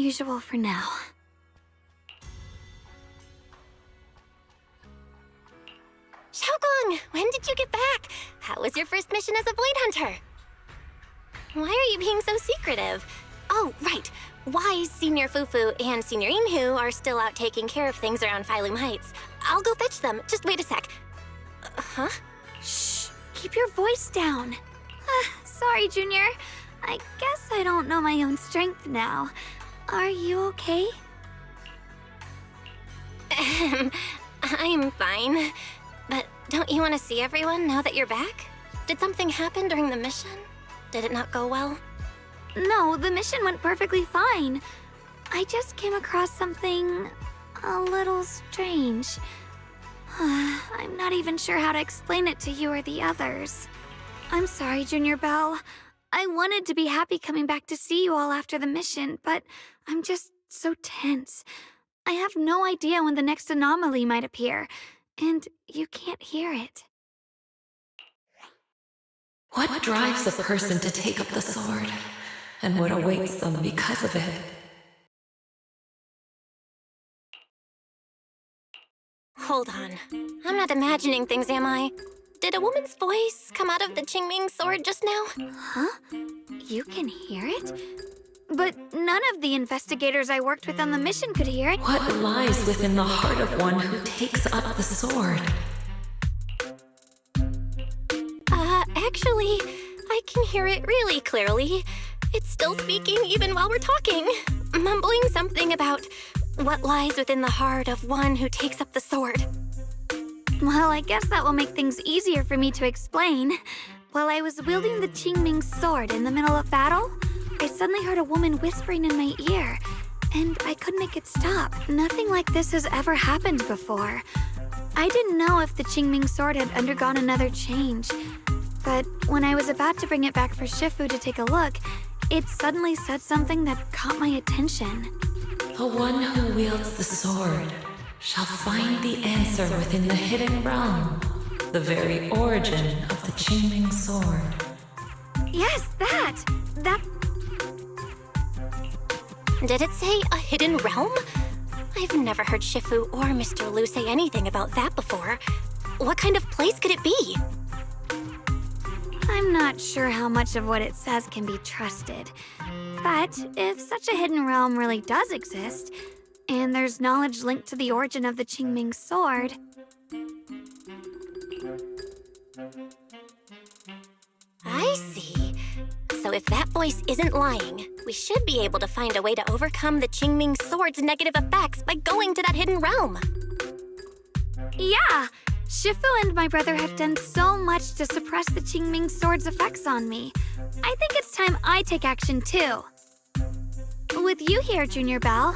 usual for now. Xiaoguang, when did you get back? How was your first mission as a blade hunter? Why are you being so secretive? Oh, right. Wise Senior Fufu and Senior Yinghu are still out taking care of things around Phylum Heights. I'll go fetch them. Just wait a sec. Huh? Shh! Keep your voice down. Sorry, Junior. I guess I don't know my own strength now. Are you okay? I'm fine. But don't you want to see everyone now that you're back? Did something happen during the mission? Did it not go well? No, the mission went perfectly fine. I just came across something a little strange. I'm not even sure how to explain it to you or the others. I'm sorry, Junior Belle. I wanted to be happy coming back to see you all after the mission, but I'm just so tense. I have no idea when the next anomaly might appear, and you can't hear it. What drives a person to take up the sword, and what awaits them because of it? Hold on. I'm not imagining things, am I? Did a woman's voice come out of the Qingming sword just now? Huh? You can hear it? But none of the investigators I worked with on the mission could hear it. What lies within the heart of one who takes up the sword? Actually, I can hear it really clearly. It's still speaking even while we're talking, mumbling something about what lies within the heart of one who takes up the sword. Well, I guess that will make things easier for me to explain. While I was wielding the Qingming sword in the middle of battle, I suddenly heard a woman whispering in my ear, and I couldn't make it stop. Nothing like this has ever happened before. I didn't know if the Qingming sword had undergone another change, but when I was about to bring it back for Shifu to take a look, it suddenly said something that caught my attention. The one who wields the sword shall find the answer within the hidden realm, the very origin of the Qingming sword. Yes, that! Did it say a hidden realm? I've never heard Shifu or Mr. Lu say anything about that before. What kind of place could it be? I'm not sure how much of what it says can be trusted. But if such a hidden realm really does exist, and there's knowledge linked to the origin of the Qingming sword... I see. So if that voice isn't lying, we should be able to find a way to overcome the Qingming sword's negative effects by going to that hidden realm. Yeah! Shifu and my brother have done so much to suppress the Qingming sword's effects on me. I think it's time I take action too. With you here, Junior Belle,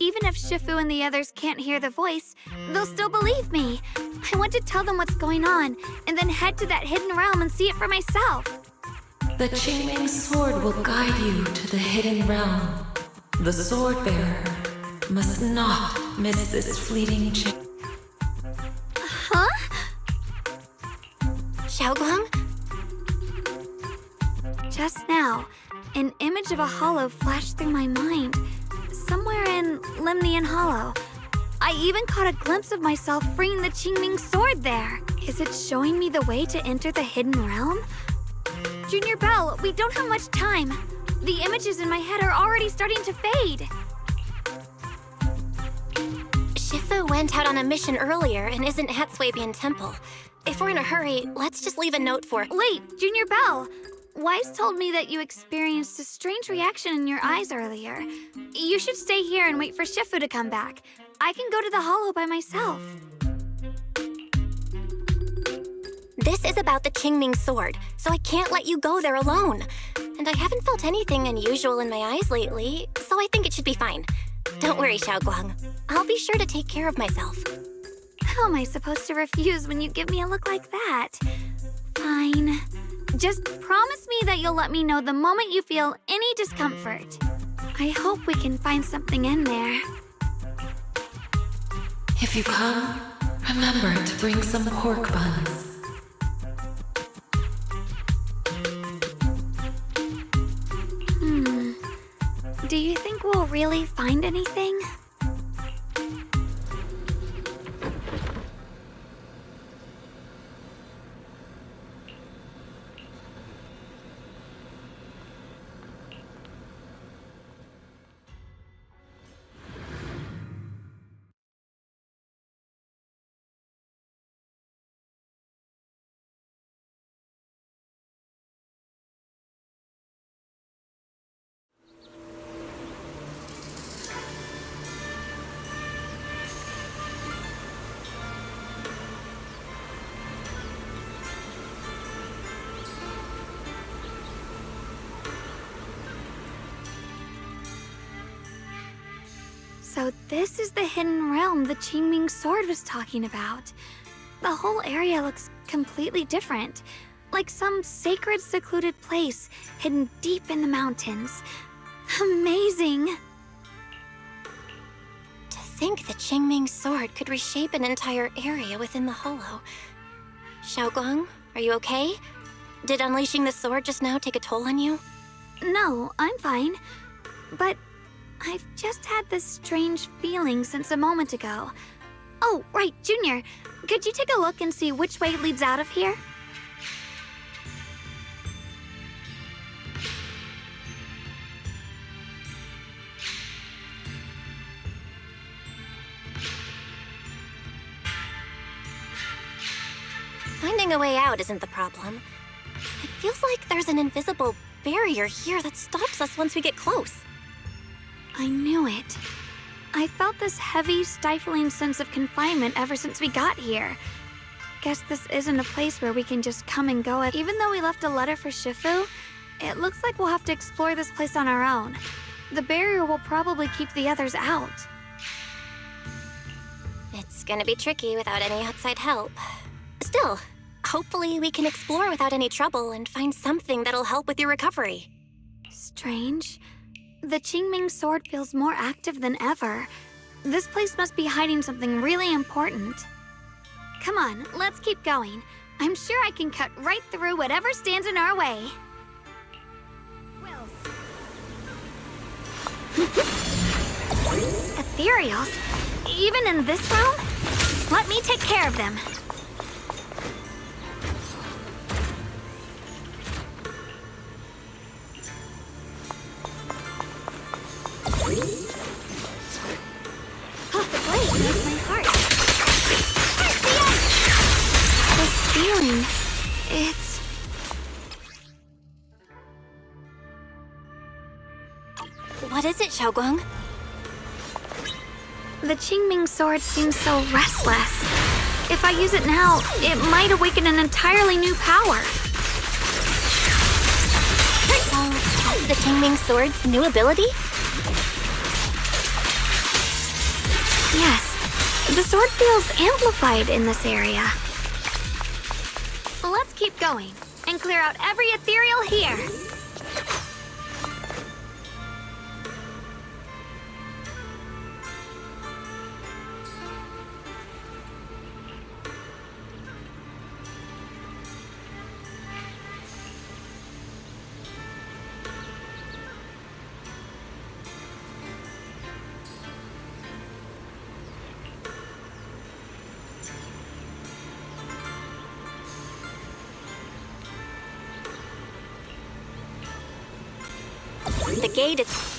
even if Shifu and the others can't hear the voice, they'll still believe me. I want to tell them what's going on, and then head to that hidden realm and see it for myself. The Qingming sword will guide you to the hidden realm. The sword bearer must not miss this fleeting chance. Huh? Xiaoguang? Just now, an image of a hollow flashed through my mind. Somewhere in Limnian Hollow. I even caught a glimpse of myself freeing the Qingming sword there. Is it showing me the way to enter the hidden realm? Junior Belle, we don't have much time. The images in my head are already starting to fade. Shifu went out on a mission earlier and isn't at Swabian Temple. If we're in a hurry, let's just leave a note for... Wait, Junior Belle. Wise told me that you experienced a strange reaction in your eyes earlier. You should stay here and wait for Shifu to come back. I can go to the hollow by myself. This is about the Qingming sword, so I can't let you go there alone. And I haven't felt anything unusual in my eyes lately, so I think it should be fine. Don't worry, Xiaoguang. I'll be sure to take care of myself. How am I supposed to refuse when you give me a look like that? Fine. Just promise me that you'll let me know the moment you feel any discomfort. I hope we can find something in there. If you come, remember to bring some pork buns. Do you think we'll really find anything? So this is the hidden realm the Qingming sword was talking about. The whole area looks completely different, like some sacred secluded place hidden deep in the mountains. Amazing! To think the Qingming sword could reshape an entire area within the hollow. Xiaoguang, are you okay? Did unleashing the sword just now take a toll on you? No, I'm fine. But I've just had this strange feeling since a moment ago. Oh, right, Junior. Could you take a look and see which way leads out of here? Finding a way out isn't the problem. It feels like there's an invisible barrier here that stops us once we get close. I knew it. I felt this heavy, stifling sense of confinement ever since we got here. Guess this isn't a place where we can just come and go. Even though we left a letter for Shifu, it looks like we'll have to explore this place on our own. The barrier will probably keep the others out. It's gonna be tricky without any outside help. Still, hopefully we can explore without any trouble and find something that'll help with your recovery. Strange. The Qingming sword feels more active than ever. This place must be hiding something really important. Come on, let's keep going. I'm sure I can cut right through whatever stands in our way. Ethereals? Even in this realm? Let me take care of them. Oh, the blade makes my heart. This feeling, it's... What is it, Xiaoguang? The Qingming sword seems so restless. If I use it now, it might awaken an entirely new power. So, that's the Qingming sword's new ability? Yes, the sword feels amplified in this area. Let's keep going and clear out every ethereal here. The gate is...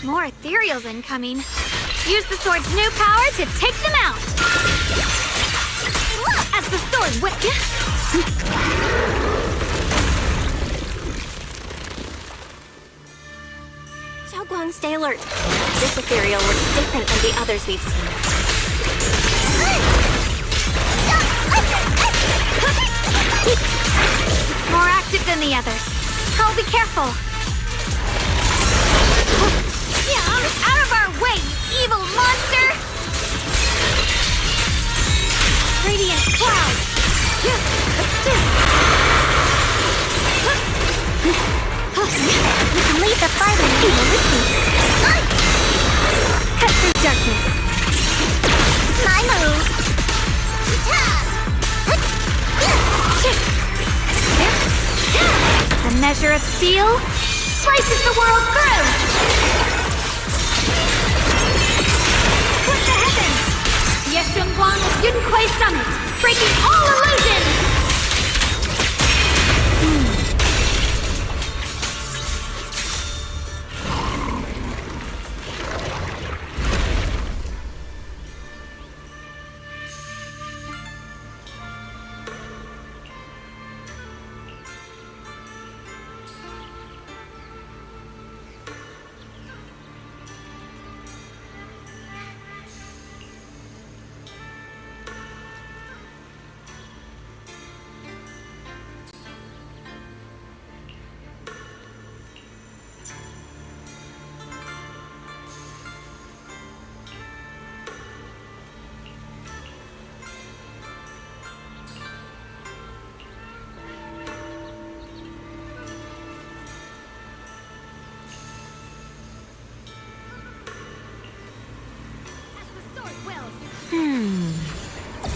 More ethereals incoming. Use the sword's new power to take them out! As the sword Xiaoguang, stay alert. This ethereal looks different than the others we've seen. More active than the others. I'll be careful. Out of our way, you evil monster! Radiant cloud! We can leave the fighting in the distance. Cut through darkness. My move. The measure of steel slices the world through! Split the heavens! Yeshunguang of Yunquei Summit, breaking all illusions!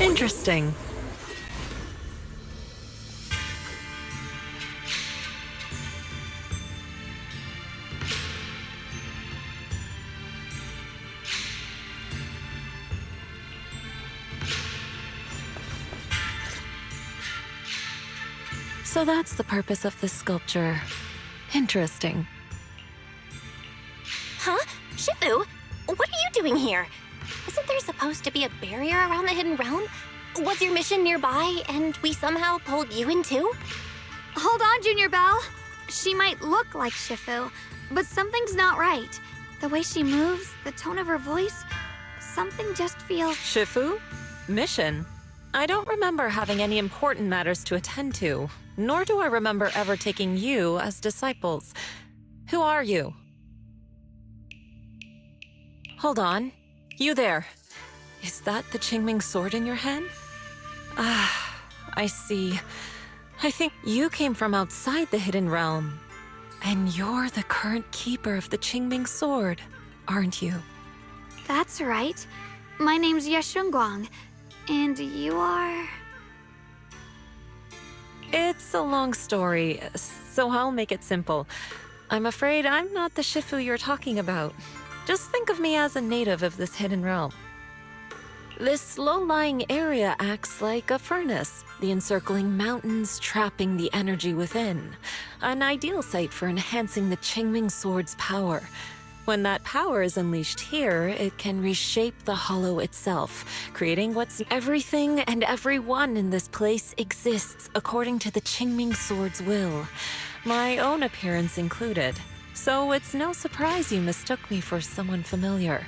Interesting. So that's the purpose of this sculpture. Interesting. Huh? Shifu, what are you doing here? Isn't there supposed to be a barrier around the hidden realm? Was your mission nearby and we somehow pulled you in too? Hold on, Junior Belle. She might look like Shifu, but something's not right. The way she moves, the tone of her voice, something just feels... Shifu? Mission? I don't remember having any important matters to attend to, nor do I remember ever taking you as disciples. Who are you? Hold on. You there. Is that the Qingming sword in your hand? Ah, I see. I think you came from outside the hidden realm. And you're the current keeper of the Qingming sword, aren't you? That's right. My name's Yeshunguang. And you are... It's a long story, so I'll make it simple. I'm afraid I'm not the Shifu you're talking about. Just think of me as a native of this hidden realm. This low-lying area acts like a furnace, the encircling mountains trapping the energy within. An ideal site for enhancing the Qingming sword's power. When that power is unleashed here, it can reshape the hollow itself, creating what's everything and everyone in this place exists according to the Qingming sword's will, my own appearance included. So it's no surprise you mistook me for someone familiar.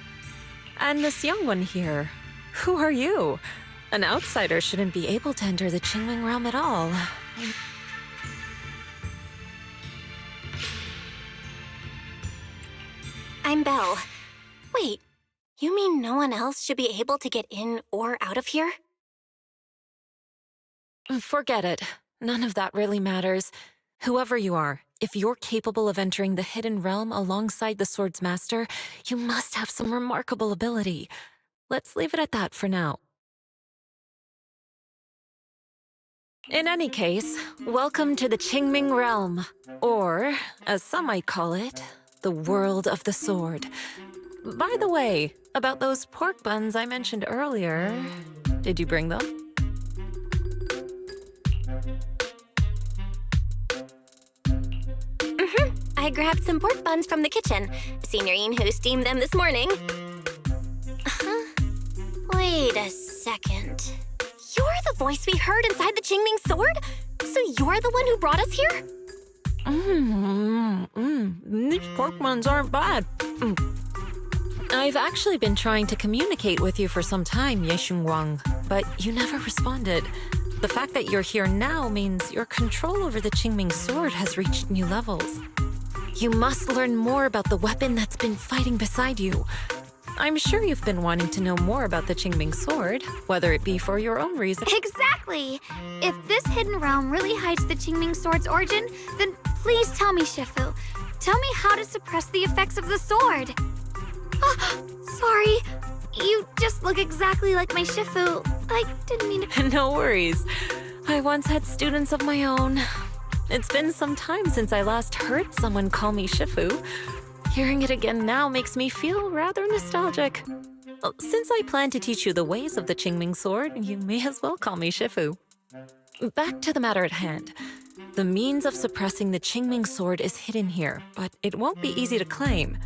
And this young one here, who are you? An outsider shouldn't be able to enter the Qingming realm at all. I'm Belle. Wait, you mean no one else should be able to get in or out of here? Forget it. None of that really matters. Whoever you are, if you're capable of entering the hidden realm alongside the sword's master, you must have some remarkable ability. Let's leave it at that for now. In any case, welcome to the Qingming realm, or, as some might call it, the world of the sword. By the way, about those pork buns I mentioned earlier, did you bring them? I grabbed some pork buns from the kitchen. Senior Inhu steamed them this morning. Huh? Wait a second. You're the voice we heard inside the Qingming sword? So you're the one who brought us here? These pork buns aren't bad. I've actually been trying to communicate with you for some time, Yeshungwang, but you never responded. The fact that you're here now means your control over the Qingming sword has reached new levels. You must learn more about the weapon that's been fighting beside you. I'm sure you've been wanting to know more about the Qingming sword, whether it be for your own reason. Exactly! If this hidden realm really hides the Qingming sword's origin, then please tell me, Shifu. Tell me how to suppress the effects of the sword. Oh, sorry. You just look exactly like my Shifu. I didn't mean to... No worries. I once had students of my own. It's been some time since I last heard someone call me Shifu. Hearing it again now makes me feel rather nostalgic. Well, since I plan to teach you the ways of the Qingming sword, you may as well call me Shifu. Back to the matter at hand. The means of suppressing the Qingming sword is hidden here, but it won't be easy to claim.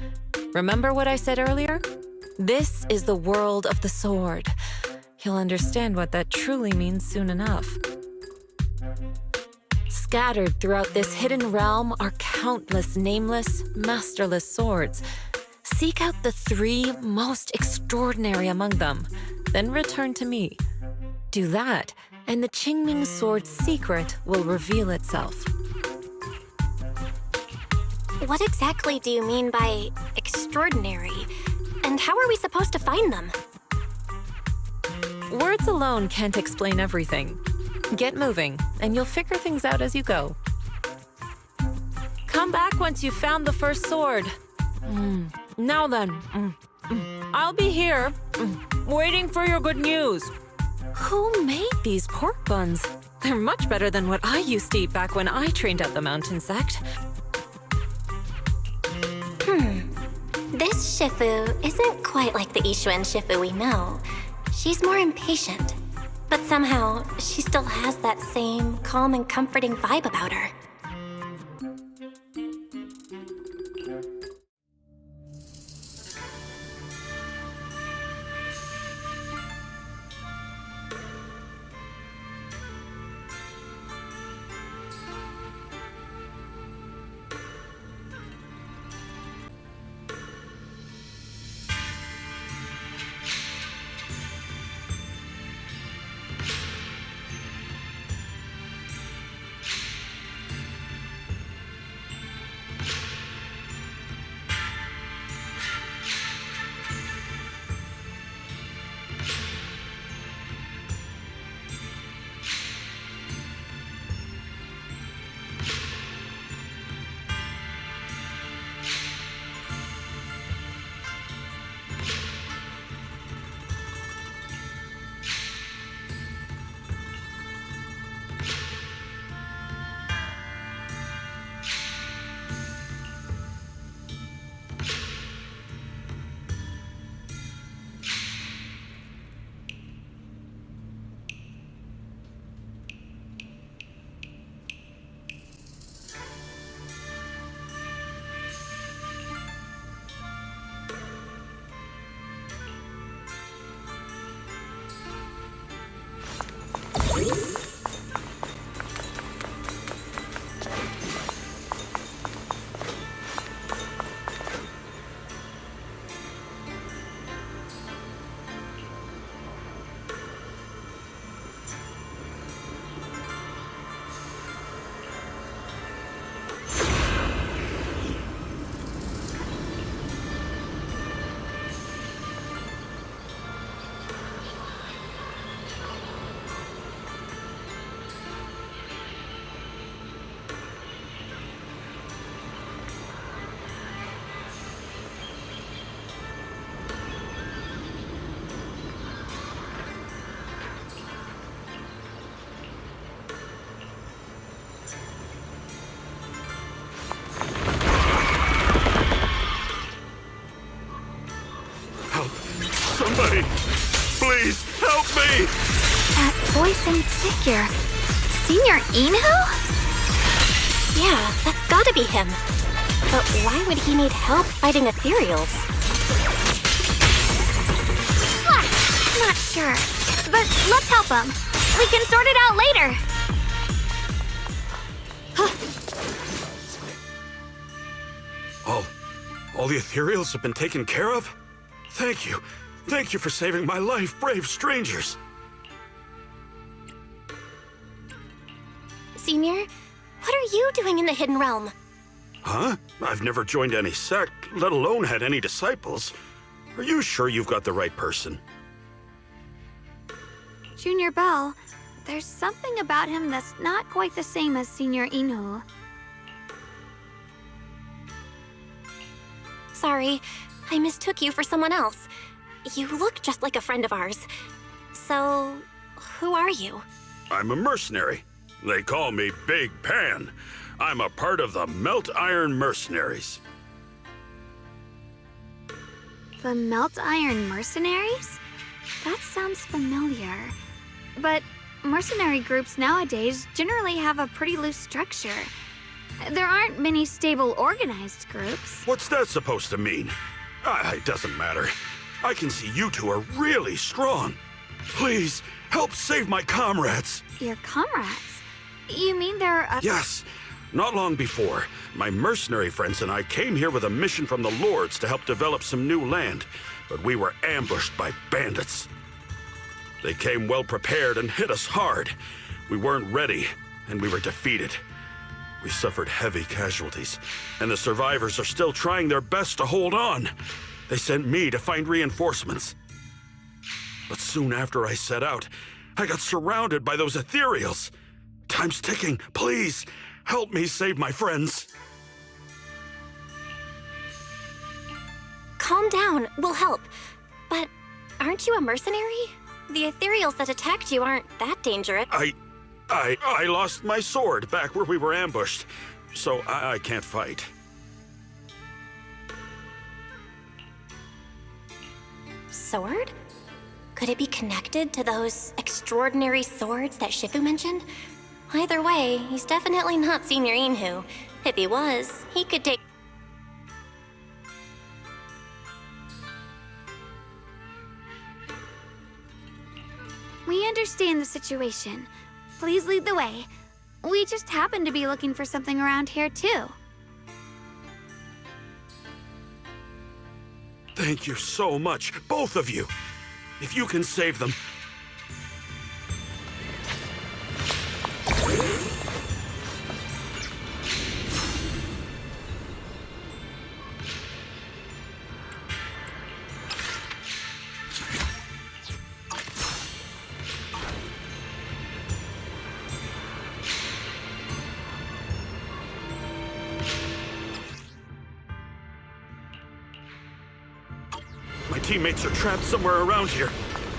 Remember what I said earlier? This is the world of the sword. You'll understand what that truly means soon enough. Scattered throughout this hidden realm are countless nameless, masterless swords. Seek out the 3 most extraordinary among them, then return to me. Do that, and the Qingming sword's secret will reveal itself. What exactly do you mean by extraordinary? And how are we supposed to find them? Words alone can't explain everything. Get moving, and you'll figure things out as you go. Come back once you've found the first sword. Now then, I'll be here, waiting for your good news. Who made these pork buns? They're much better than what I used to eat back when I trained at the mountain sect. This Shifu isn't quite like the Ishuan Shifu we know. She's more impatient. But somehow, she still has that same calm and comforting vibe about her. Somebody, please help me! That voice and figure. Senior Inhu? Yeah, that's gotta be him. But why would he need help fighting ethereals? Not sure, but let's help him. We can sort it out later. All the ethereals have been taken care of? Thank you. Thank you for saving my life, brave strangers. Senior, what are you doing in the Hidden Realm? Huh? I've never joined any sect, let alone had any disciples. Are you sure you've got the right person? Junior Bell, there's something about him that's not quite the same as Senior Inhu. Sorry, I mistook you for someone else. You look just like a friend of ours. So, who are you? I'm a mercenary. They call me Big Pan. I'm a part of the Melt Iron Mercenaries. The Melt Iron Mercenaries? That sounds familiar. But mercenary groups nowadays generally have a pretty loose structure. There aren't many stable, organized groups. What's that supposed to mean? It doesn't matter. I can see you two are really strong. Please, help save my comrades. Your comrades? You mean there are other— Yes. Not long before, my mercenary friends and I came here with a mission from the Lords to help develop some new land, but we were ambushed by bandits. They came well prepared and hit us hard. We weren't ready, and we were defeated. We suffered heavy casualties, and the survivors are still trying their best to hold on. They sent me to find reinforcements. But soon after I set out, I got surrounded by those ethereals. Time's ticking. Please, help me save my friends. Calm down, we'll help. But aren't you a mercenary? The ethereals that attacked you aren't that dangerous. I lost my sword back where we were ambushed, so I can't fight. Sword? Could it be connected to those extraordinary swords that Shifu mentioned? Either way, he's definitely not Senior Inhu. If he was, he could take— We understand the situation. Please lead the way. We just happen to be looking for something around here, too. Thank you so much, both of you. If you can save them. My teammates are trapped somewhere around here.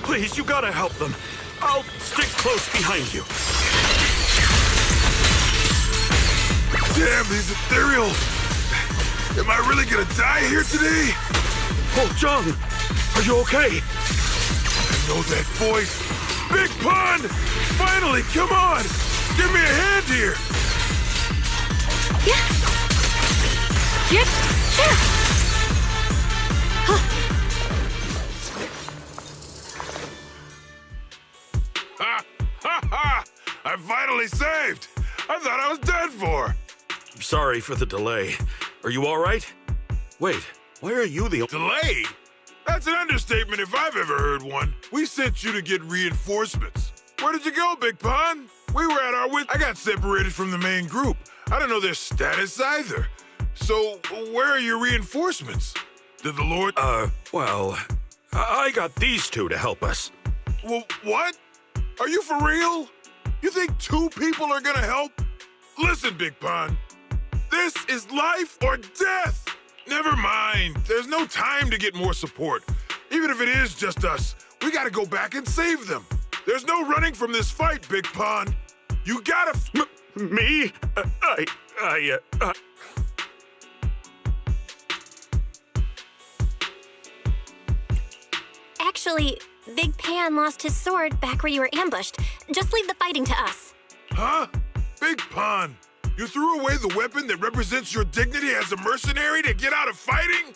Please, you gotta help them. I'll stick close behind you. Damn, these ethereals! Am I really gonna die here today? Oh, Jung, are you okay? I know that voice. Big Pun! Finally, come on! Give me a hand here! Ha! Ha ha! I'm finally saved! I thought I was dead for! I'm sorry for the delay. Are you all right? Wait, why are you the— Delay? That's an understatement if I've ever heard one. We sent you to get reinforcements. Where did you go, Big Pun? We were at our I got separated from the main group. I don't know their status either. So, where are your reinforcements? Did the Lord— well, I got these two to help us. Well, what? Are you for real? You think two people are gonna help? Listen, Big Pun. This is life or death. Never mind. There's no time to get more support. Even if it is just us, we gotta go back and save them. There's no running from this fight, Big Pun. You gotta— Me? Actually, Big Pan lost his sword back where you were ambushed. Just leave the fighting to us. Huh? Big Pun, You threw away the weapon that represents your dignity as a mercenary to get out of fighting?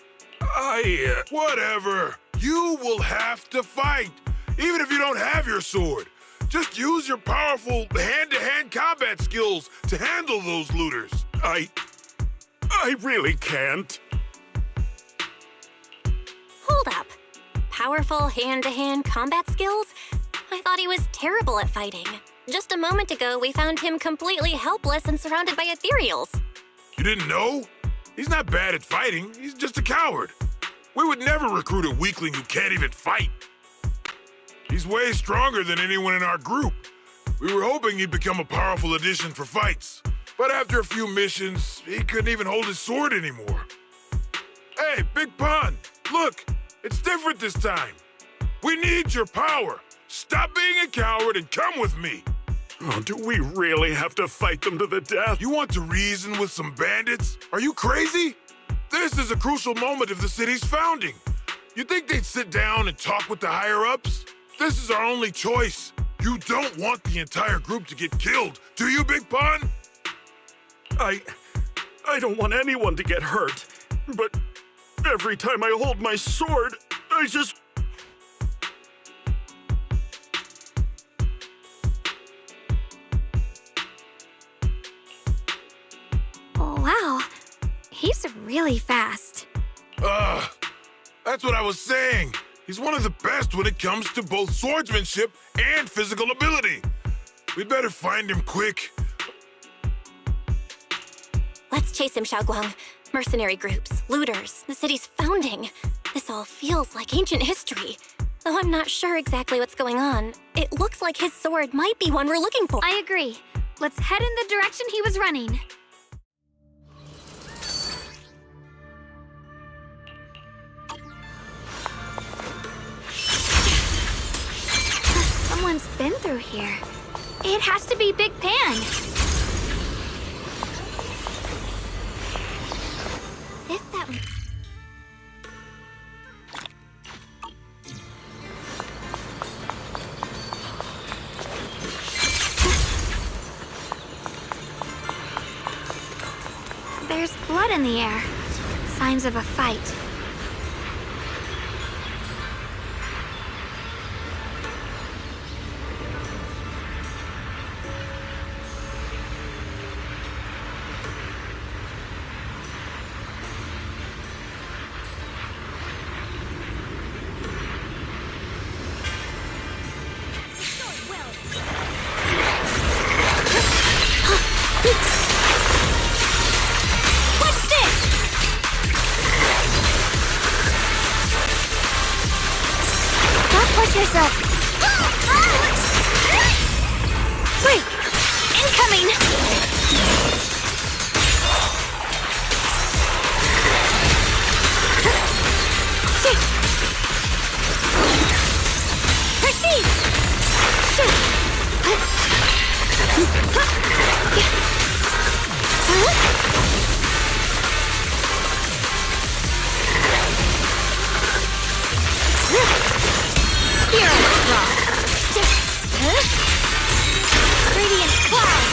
Whatever. You will have to fight, even if you don't have your sword. Just use your powerful hand-to-hand combat skills to handle those looters. I really can't. Hold up. Powerful hand-to-hand combat skills? I thought he was terrible at fighting. Just a moment ago, we found him completely helpless and surrounded by ethereals. You didn't know? He's not bad at fighting. He's just a coward. We would never recruit a weakling who can't even fight. He's way stronger than anyone in our group. We were hoping he'd become a powerful addition for fights. But after a few missions, he couldn't even hold his sword anymore. Hey, Big Pun, look, it's different this time. We need your power. Stop being a coward and come with me. Oh, do we really have to fight them to the death? You want to reason with some bandits? Are you crazy? This is a crucial moment of the city's founding. You think they'd sit down and talk with the higher-ups? This is our only choice. You don't want the entire group to get killed, do you, Big Pun? I don't want anyone to get hurt, but every time I hold my sword, I just... Wow, he's really fast. That's what I was saying. He's one of the best when it comes to both swordsmanship and physical ability. We'd better find him quick. Let's chase him, Xiaoguang. Mercenary groups, looters, the city's founding. This all feels like ancient history. Though I'm not sure exactly what's going on, it looks like his sword might be one we're looking for. I agree. Let's head in the direction he was running. Someone's been through here. It has to be Big Pan. If that... There's blood in the air. Signs of a fight. Push yourself. Wait! Incoming! Proceed! Radiant cloud!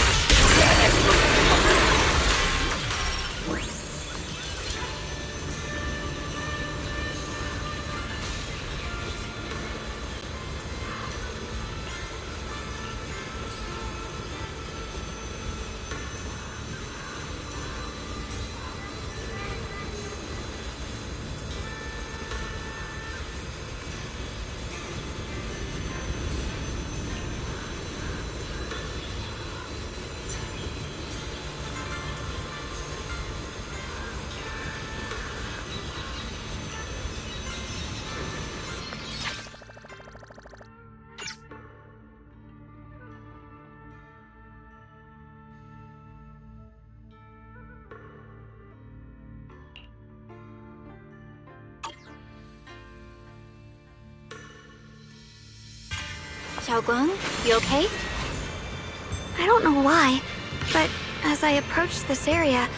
Xiaoguang, you okay? I don't know why, but as I approach this area,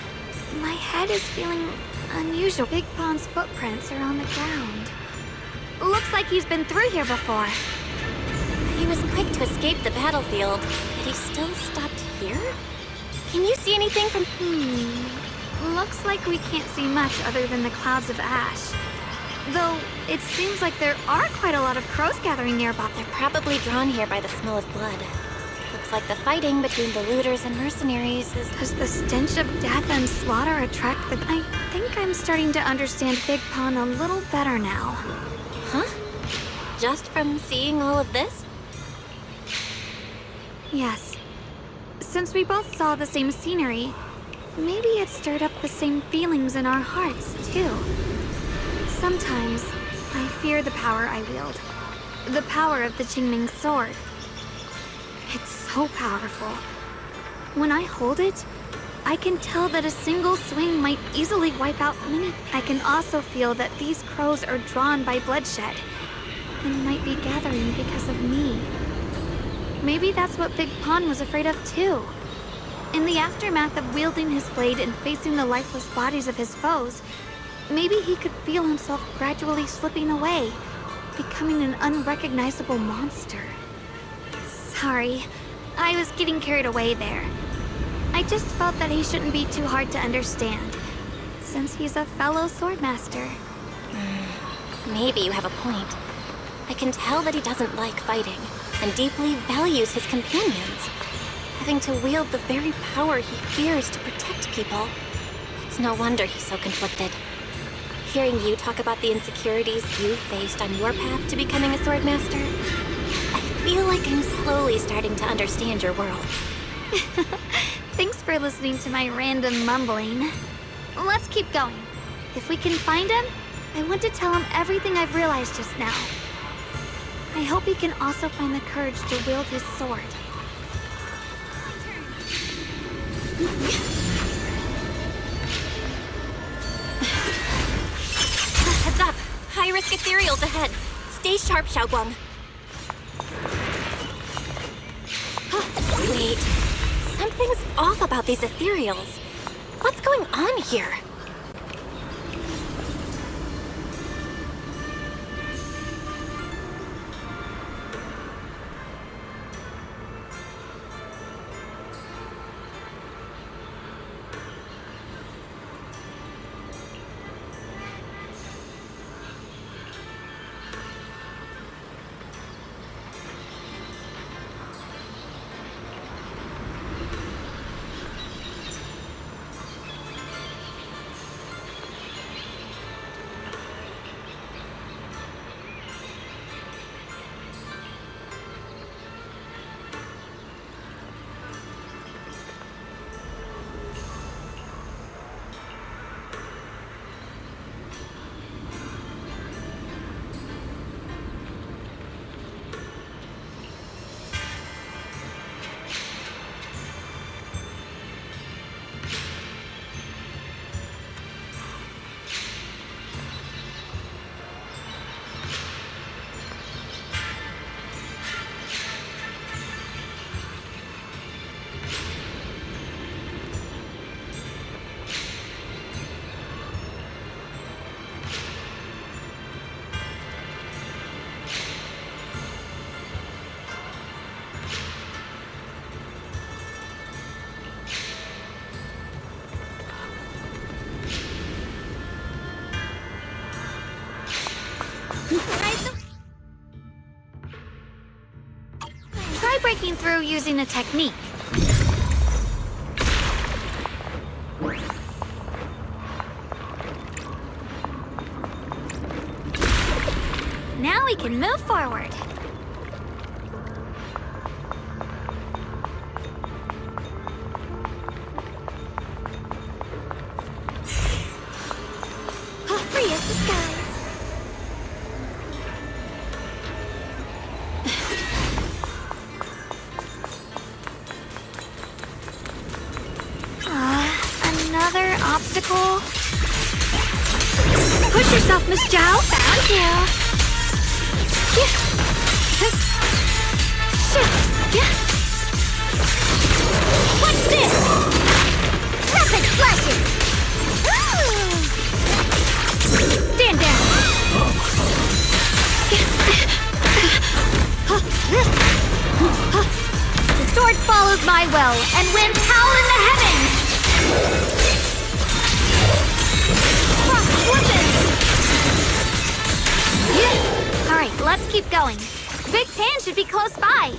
my head is feeling unusual. Big Pon's footprints are on the ground. Looks like he's been through here before. He was quick to escape the battlefield, but he still stopped here? Can you see anything from... Looks like we can't see much other than the clouds of ash. Though, it seems like there are quite a lot of crows gathering nearby. They're probably drawn here by the smell of blood. Looks like the fighting between the looters and mercenaries is... Does the stench of death and slaughter attract the... I think I'm starting to understand Big Pun a little better now. Huh? Just from seeing all of this? Yes. Since we both saw the same scenery, maybe it stirred up the same feelings in our hearts, too. Sometimes, I fear the power I wield. The power of the Qingming sword. It's so powerful. When I hold it, I can tell that a single swing might easily wipe out many. I can also feel that these crows are drawn by bloodshed, and might be gathering because of me. Maybe that's what Big Pun was afraid of too. In the aftermath of wielding his blade and facing the lifeless bodies of his foes, maybe he could feel himself gradually slipping away, becoming an unrecognizable monster. Sorry, I was getting carried away there. I just felt that he shouldn't be too hard to understand, since he's a fellow swordmaster. Maybe you have a point. I can tell that he doesn't like fighting, and deeply values his companions. Having to wield the very power he fears to protect people, it's no wonder he's so conflicted. Hearing you talk about the insecurities you faced on your path to becoming a swordmaster, I feel like I'm slowly starting to understand your world. Thanks for listening to my random mumbling. Let's keep going. If we can find him, I want to tell him everything I've realized just now. I hope he can also find the courage to wield his sword. Heads up! High-risk ethereals ahead. Stay sharp, Xiaoguang. Wait. Something's off about these ethereals. What's going on here? Try breaking through using a technique. Now we can move forward. Free as the skies. Another obstacle? Push yourself, Miss Zhao. Found you. What's this? Rapid flashes! Stand down! The sword follows my way. will, and winds howl in the heavens! Frost listens! Alright, let's keep going. Big Pan should be close by.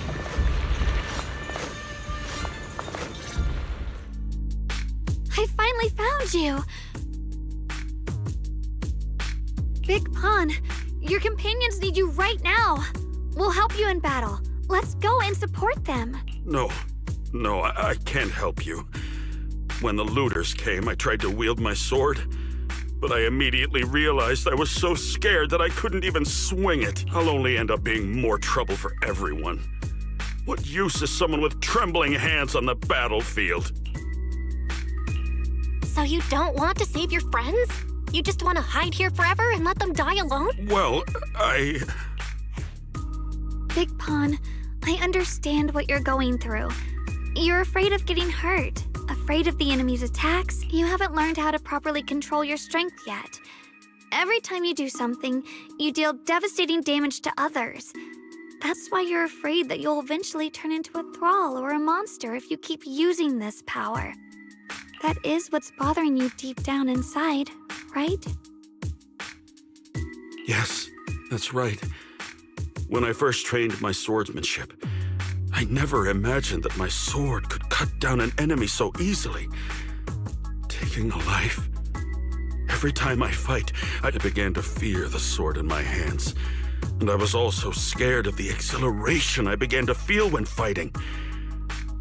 I finally found you! Big Pun, your companions need you right now. We'll help you in battle. Let's go and support them. No, I can't help you. When the looters came, I tried to wield my sword, but I immediately realized I was so scared that I couldn't even swing it. I'll only end up being more trouble for everyone. What use is someone with trembling hands on the battlefield? So you don't want to save your friends? You just want to hide here forever and let them die alone? Well, Big Pun, I understand what you're going through. You're afraid of getting hurt, afraid of the enemy's attacks. You haven't learned how to properly control your strength yet. Every time you do something, you deal devastating damage to others. That's why you're afraid that you'll eventually turn into a thrall or a monster if you keep using this power. That is what's bothering you deep down inside, right? Yes, that's right. When I first trained my swordsmanship, I never imagined that my sword could cut down an enemy so easily, taking a life. Every time I fight, I began to fear the sword in my hands, and I was also scared of the exhilaration I began to feel when fighting.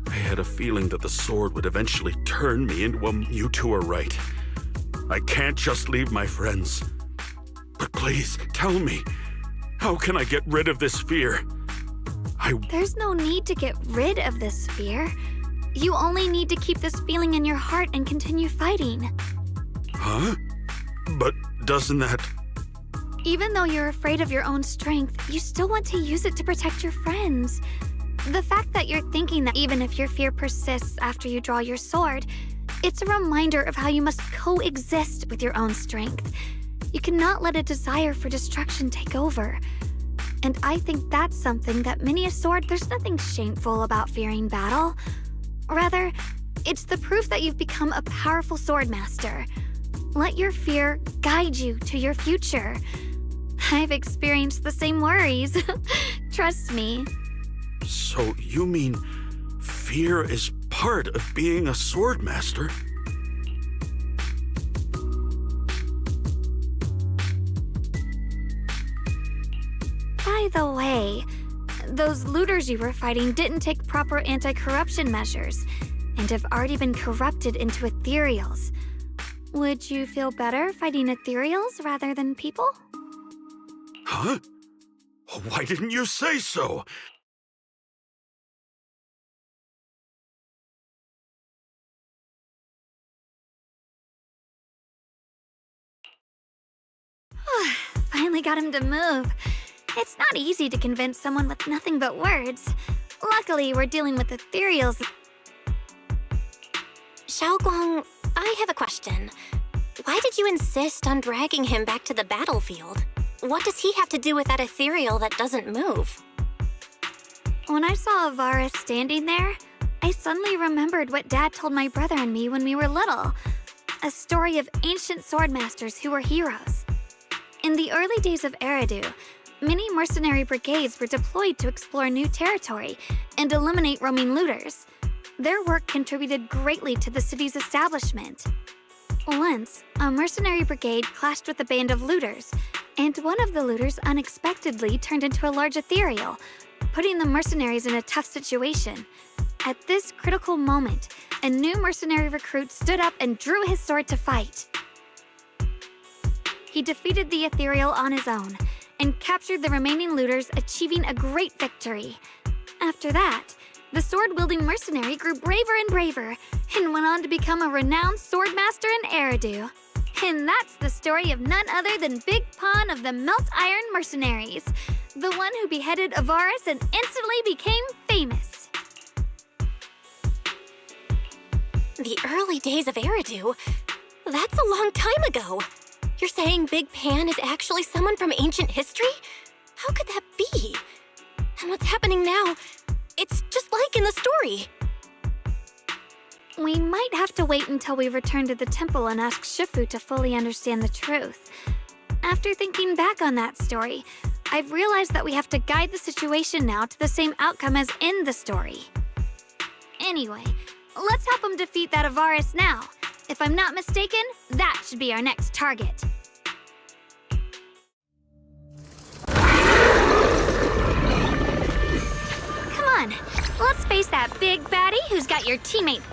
I had a feeling that the sword would eventually turn me into a... You two are right. I can't just leave my friends. But please, tell me, how can I get rid of this fear? There's no need to get rid of this fear. You only need to keep this feeling in your heart and continue fighting. Huh? But doesn't that... Even though you're afraid of your own strength, you still want to use it to protect your friends. The fact that you're thinking that even if your fear persists after you draw your sword, it's a reminder of how you must coexist with your own strength. You cannot let a desire for destruction take over. And I think that's something that many a sword, there's nothing shameful about fearing battle. Rather, it's the proof that you've become a powerful swordmaster. Let your fear guide you to your future. I've experienced the same worries. Trust me. So you mean fear is part of being a swordmaster? By the way, those looters you were fighting didn't take proper anti-corruption measures and have already been corrupted into ethereals. Would you feel better fighting ethereals rather than people? Huh? Why didn't you say so? Finally got him to move. It's not easy to convince someone with nothing but words. Luckily, we're dealing with ethereals. Xiaoguang, I have a question. Why did you insist on dragging him back to the battlefield? What does he have to do with that ethereal that doesn't move? When I saw Avara standing there, I suddenly remembered what Dad told my brother and me when we were little. A story of ancient swordmasters who were heroes. In the early days of Eridu, many mercenary brigades were deployed to explore new territory and eliminate roaming looters. Their work contributed greatly to the city's establishment. Once, a mercenary brigade clashed with a band of looters, and one of the looters unexpectedly turned into a large ethereal, putting the mercenaries in a tough situation. At this critical moment, a new mercenary recruit stood up and drew his sword to fight. He defeated the ethereal on his own and captured the remaining looters, achieving a great victory. After that, the sword-wielding mercenary grew braver and braver and went on to become a renowned swordmaster in Eridu. And that's the story of none other than Big Pun of the Melt Iron Mercenaries, the one who beheaded Avaris and instantly became famous. The early days of Eridu? That's a long time ago. You're saying Big Pan is actually someone from ancient history? How could that be? And what's happening now? It's just like in the story. We might have to wait until we return to the temple and ask Shifu to fully understand the truth. After thinking back on that story, I've realized that we have to guide the situation now to the same outcome as in the story. Anyway, let's help him defeat that Avaris now. If I'm not mistaken, that should be our next target. Come on, let's face that big baddie who's got your teammate.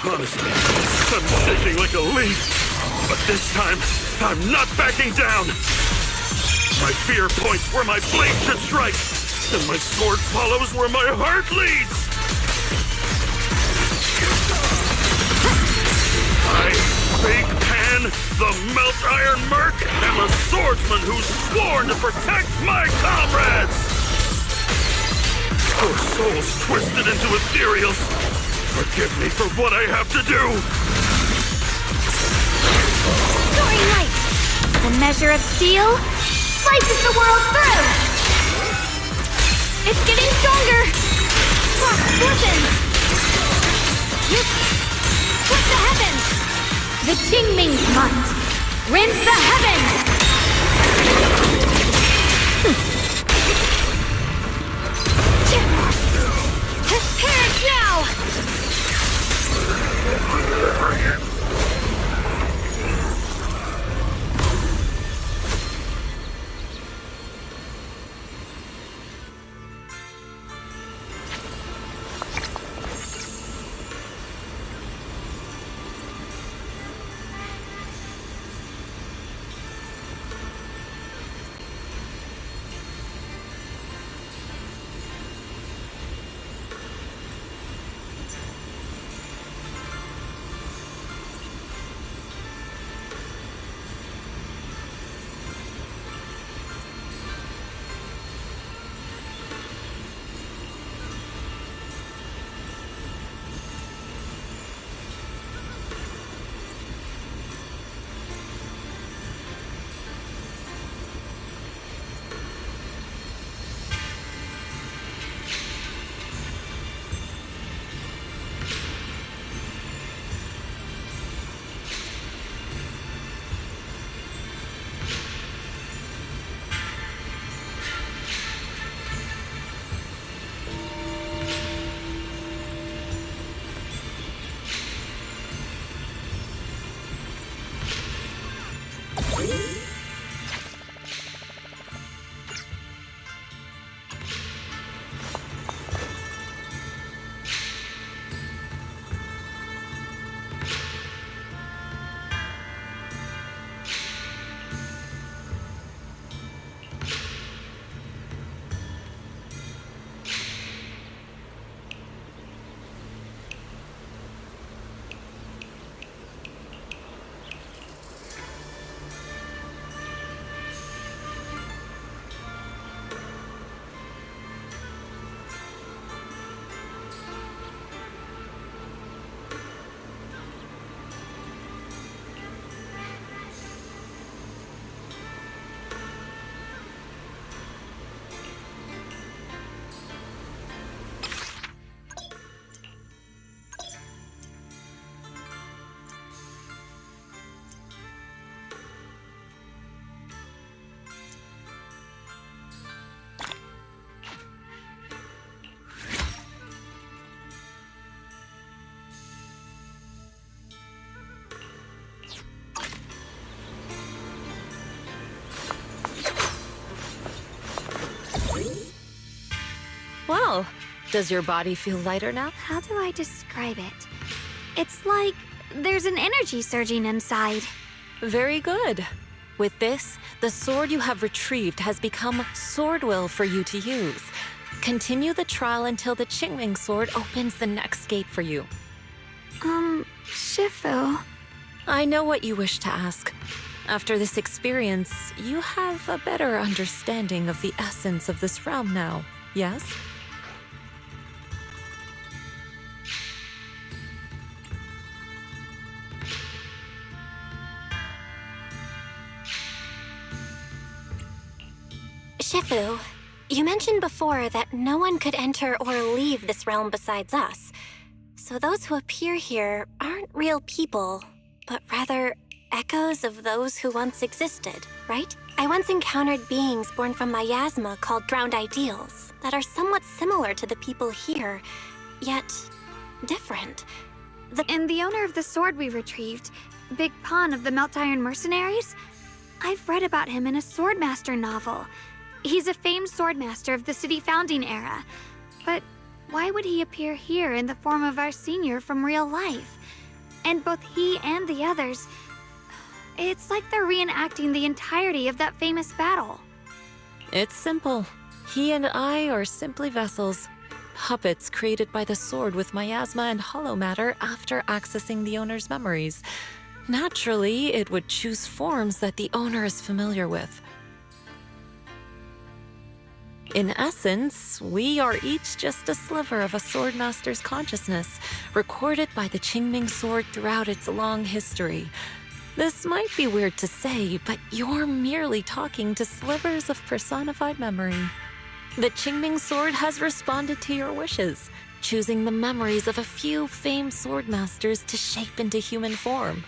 Honestly, I'm shaking like a leaf. But this time, I'm not backing down. My fear points where my blade should strike, and my sword follows where my heart leads. I, Big Pan, the Melt Iron Merc, am a swordsman who's sworn to protect my comrades. Our souls twisted into ethereals. Forgive me for what I have to do. Soaring light! The measure of steel slices the world through! It's getting stronger! Frost forces! Split the heavens! The Qingming might rends the heavens! Perish now! Well, does your body feel lighter now? How do I describe it? It's like there's an energy surging inside. Very good. With this, the sword you have retrieved has become sword will for you to use. Continue the trial until the Qingming sword opens the next gate for you. Shifu. I know what you wish to ask. After this experience, you have a better understanding of the essence of this realm now, yes? Shifu, you mentioned before that no one could enter or leave this realm besides us. So those who appear here aren't real people, but rather echoes of those who once existed, right? I once encountered beings born from miasma called drowned ideals that are somewhat similar to the people here, yet different. And the owner of the sword we retrieved, Big Pon of the Melt Iron Mercenaries? I've read about him in a Swordmaster novel. He's a famed swordmaster of the city founding era. But why would he appear here in the form of our senior from real life? And both he and the others, it's like they're reenacting the entirety of that famous battle. It's simple. He and I are simply vessels. Puppets created by the sword with miasma and hollow matter after accessing the owner's memories. Naturally, it would choose forms that the owner is familiar with. In essence, we are each just a sliver of a swordmaster's consciousness, recorded by the Qingming sword throughout its long history. This might be weird to say, but you're merely talking to slivers of personified memory. The Qingming sword has responded to your wishes, choosing the memories of a few famed swordmasters to shape into human form.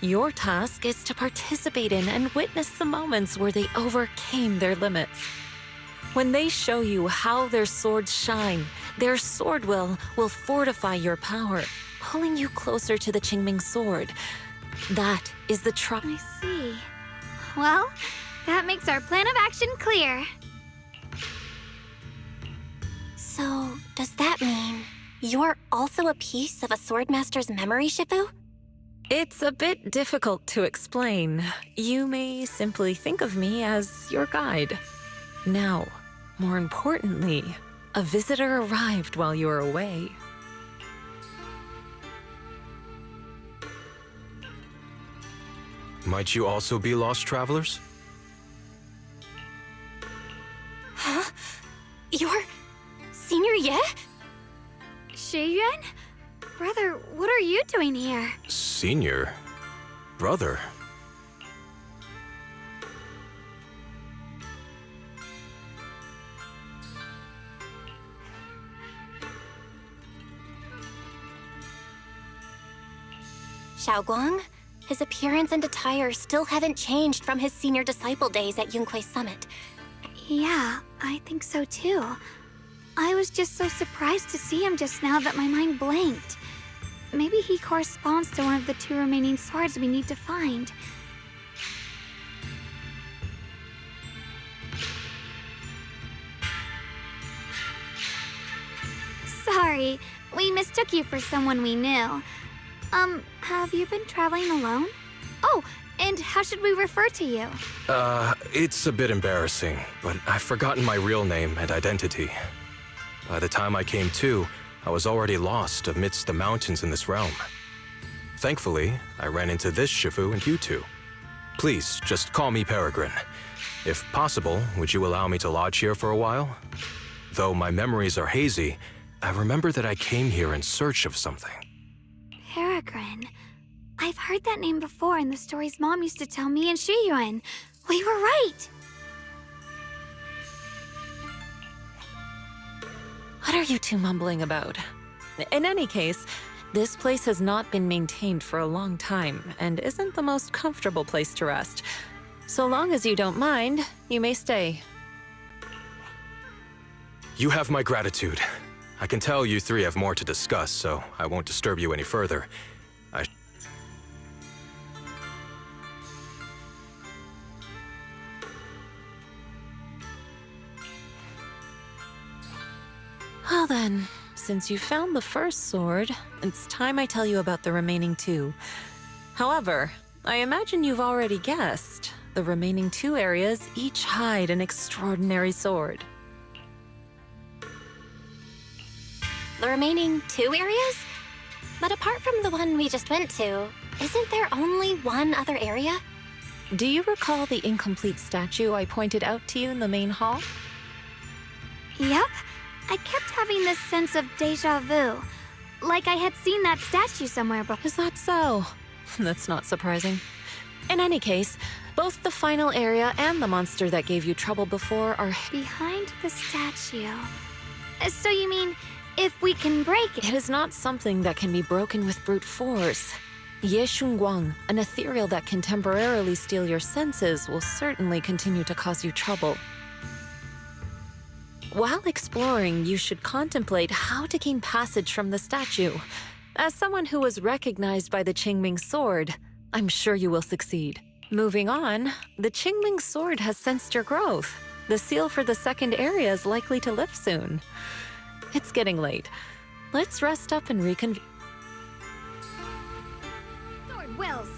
Your task is to participate in and witness the moments where they overcame their limits. When they show you how their swords shine, their sword will fortify your power, pulling you closer to the Qingming sword. That is the I see. Well, that makes our plan of action clear. So, does that mean you're also a piece of a swordmaster's memory, Shifu? It's a bit difficult to explain. You may simply think of me as your guide. Now, more importantly, a visitor arrived while you were away. Might you also be lost travelers? Huh? You're Senior Ye? Shiyuan? Brother, what are you doing here? Senior? Brother? Xiaoguang? His appearance and attire still haven't changed from his senior disciple days at Yunhui Summit. Yeah, I think so too. I was just so surprised to see him just now that my mind blanked. Maybe he corresponds to one of the 2 remaining swords we need to find. Sorry, we mistook you for someone we knew. Have you been traveling alone? Oh, and how should we refer to you? It's a bit embarrassing, but I've forgotten my real name and identity. By the time I came to, I was already lost amidst the mountains in this realm. Thankfully, I ran into this Shifu and you two. Please, just call me Peregrine. If possible, would you allow me to lodge here for a while? Though my memories are hazy, I remember that I came here in search of something. Peregrine. I've heard that name before in the stories Mom used to tell me and Shiyuan. We were right! What are you two mumbling about? In any case, this place has not been maintained for a long time and isn't the most comfortable place to rest. So long as you don't mind, you may stay. You have my gratitude. I can tell you 3 have more to discuss, so I won't disturb you any further. Well then, since you found the first sword, it's time I tell you about the remaining 2. However, I imagine you've already guessed. The remaining 2 areas each hide an extraordinary sword. The remaining 2 areas? But apart from the one we just went to, isn't there only one other area? Do you recall the incomplete statue I pointed out to you in the main hall? Yep. I kept having this sense of déjà vu. Like I had seen that statue somewhere before. Is that so? That's not surprising. In any case, Both the final area and the monster that gave you trouble before are... Behind the statue. So you mean, if we can break it? It is not something that can be broken with brute force. Ye Shunguang, an ethereal that can temporarily steal your senses, will certainly continue to cause you trouble. While exploring, you should contemplate how to gain passage from the statue. As someone who was recognized by the Qingming sword, I'm sure you will succeed. Moving on, the Qingming sword has sensed your growth. The seal for the second area is likely to lift soon. It's getting late. Let's rest up and reconvene. Sword wills.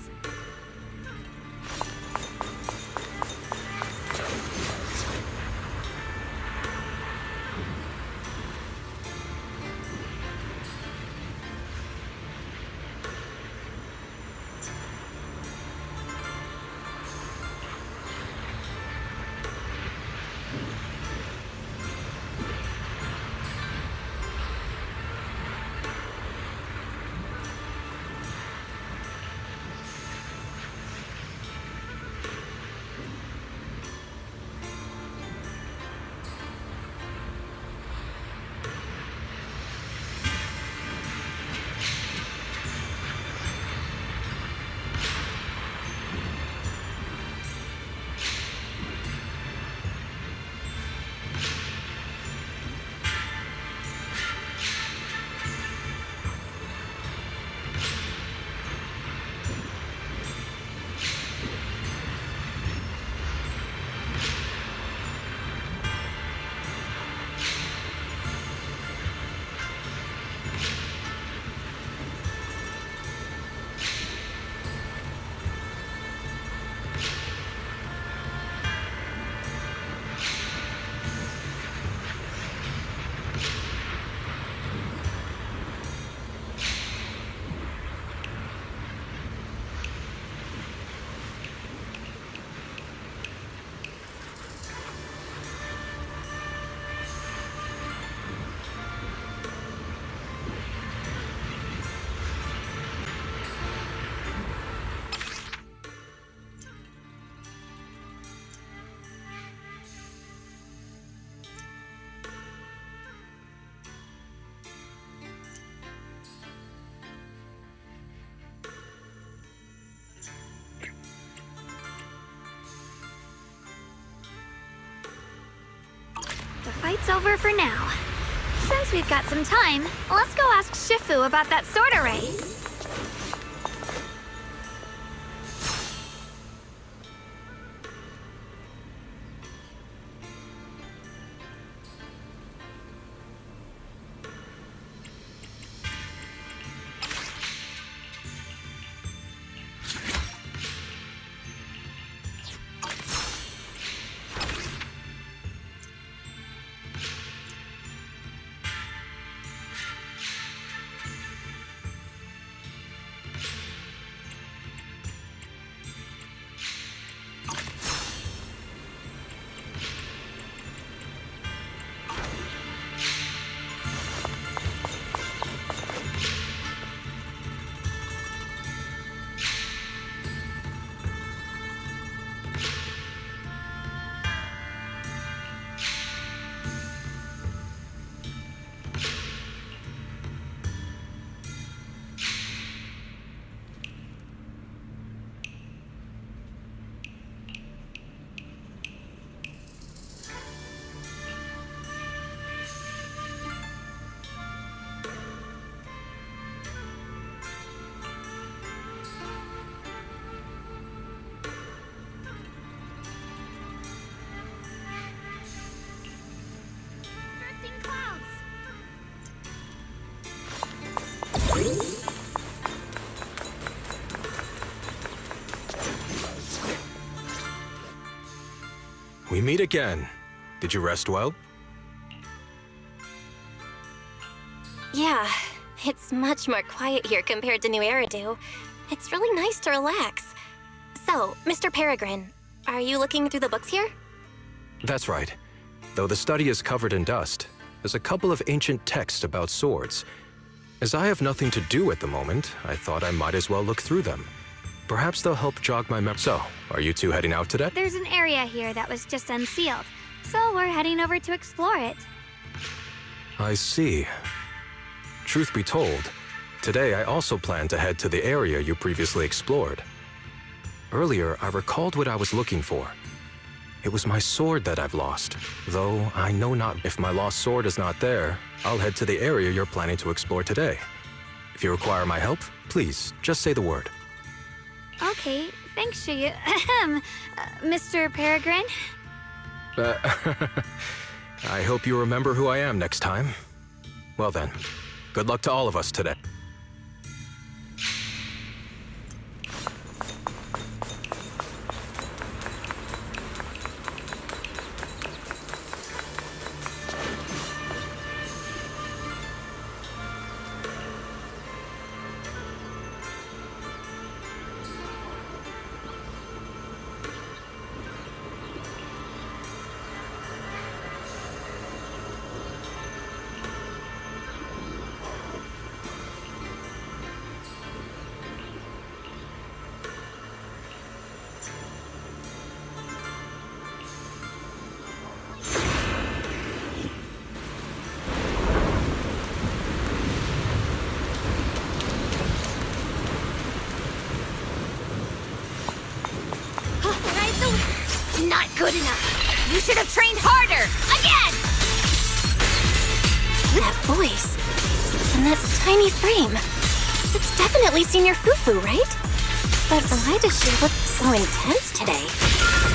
The fight's over for now. Since we've got some time, let's go ask Shifu about that sword array. We meet again. Did you rest well? Yeah, it's much more quiet here compared to New Eridu. It's really nice to relax. So, Mr. Peregrine, are you looking through the books here? That's right. Though the study is covered in dust, there's a couple of ancient texts about swords. As I have nothing to do at the moment, I thought I might as well look through them. Perhaps they'll help jog my memory. So, are you two heading out today? There's an area here that was just unsealed, so we're heading over to explore it. I see. Truth be told, today I also plan to head to the area you previously explored. Earlier, I recalled what I was looking for. It was my sword that I've lost, though I know not if my lost sword is not there. I'll head to the area you're planning to explore today. If you require my help, please, just say the word. Okay, thanks, Shiyu. Mr. Peregrine? I hope you remember who I am next time. Well then, good luck to all of us today. Not good enough. You should have trained harder. Again! That voice. And that tiny frame. It's definitely Senior Fufu, right? But why does she look so intense today?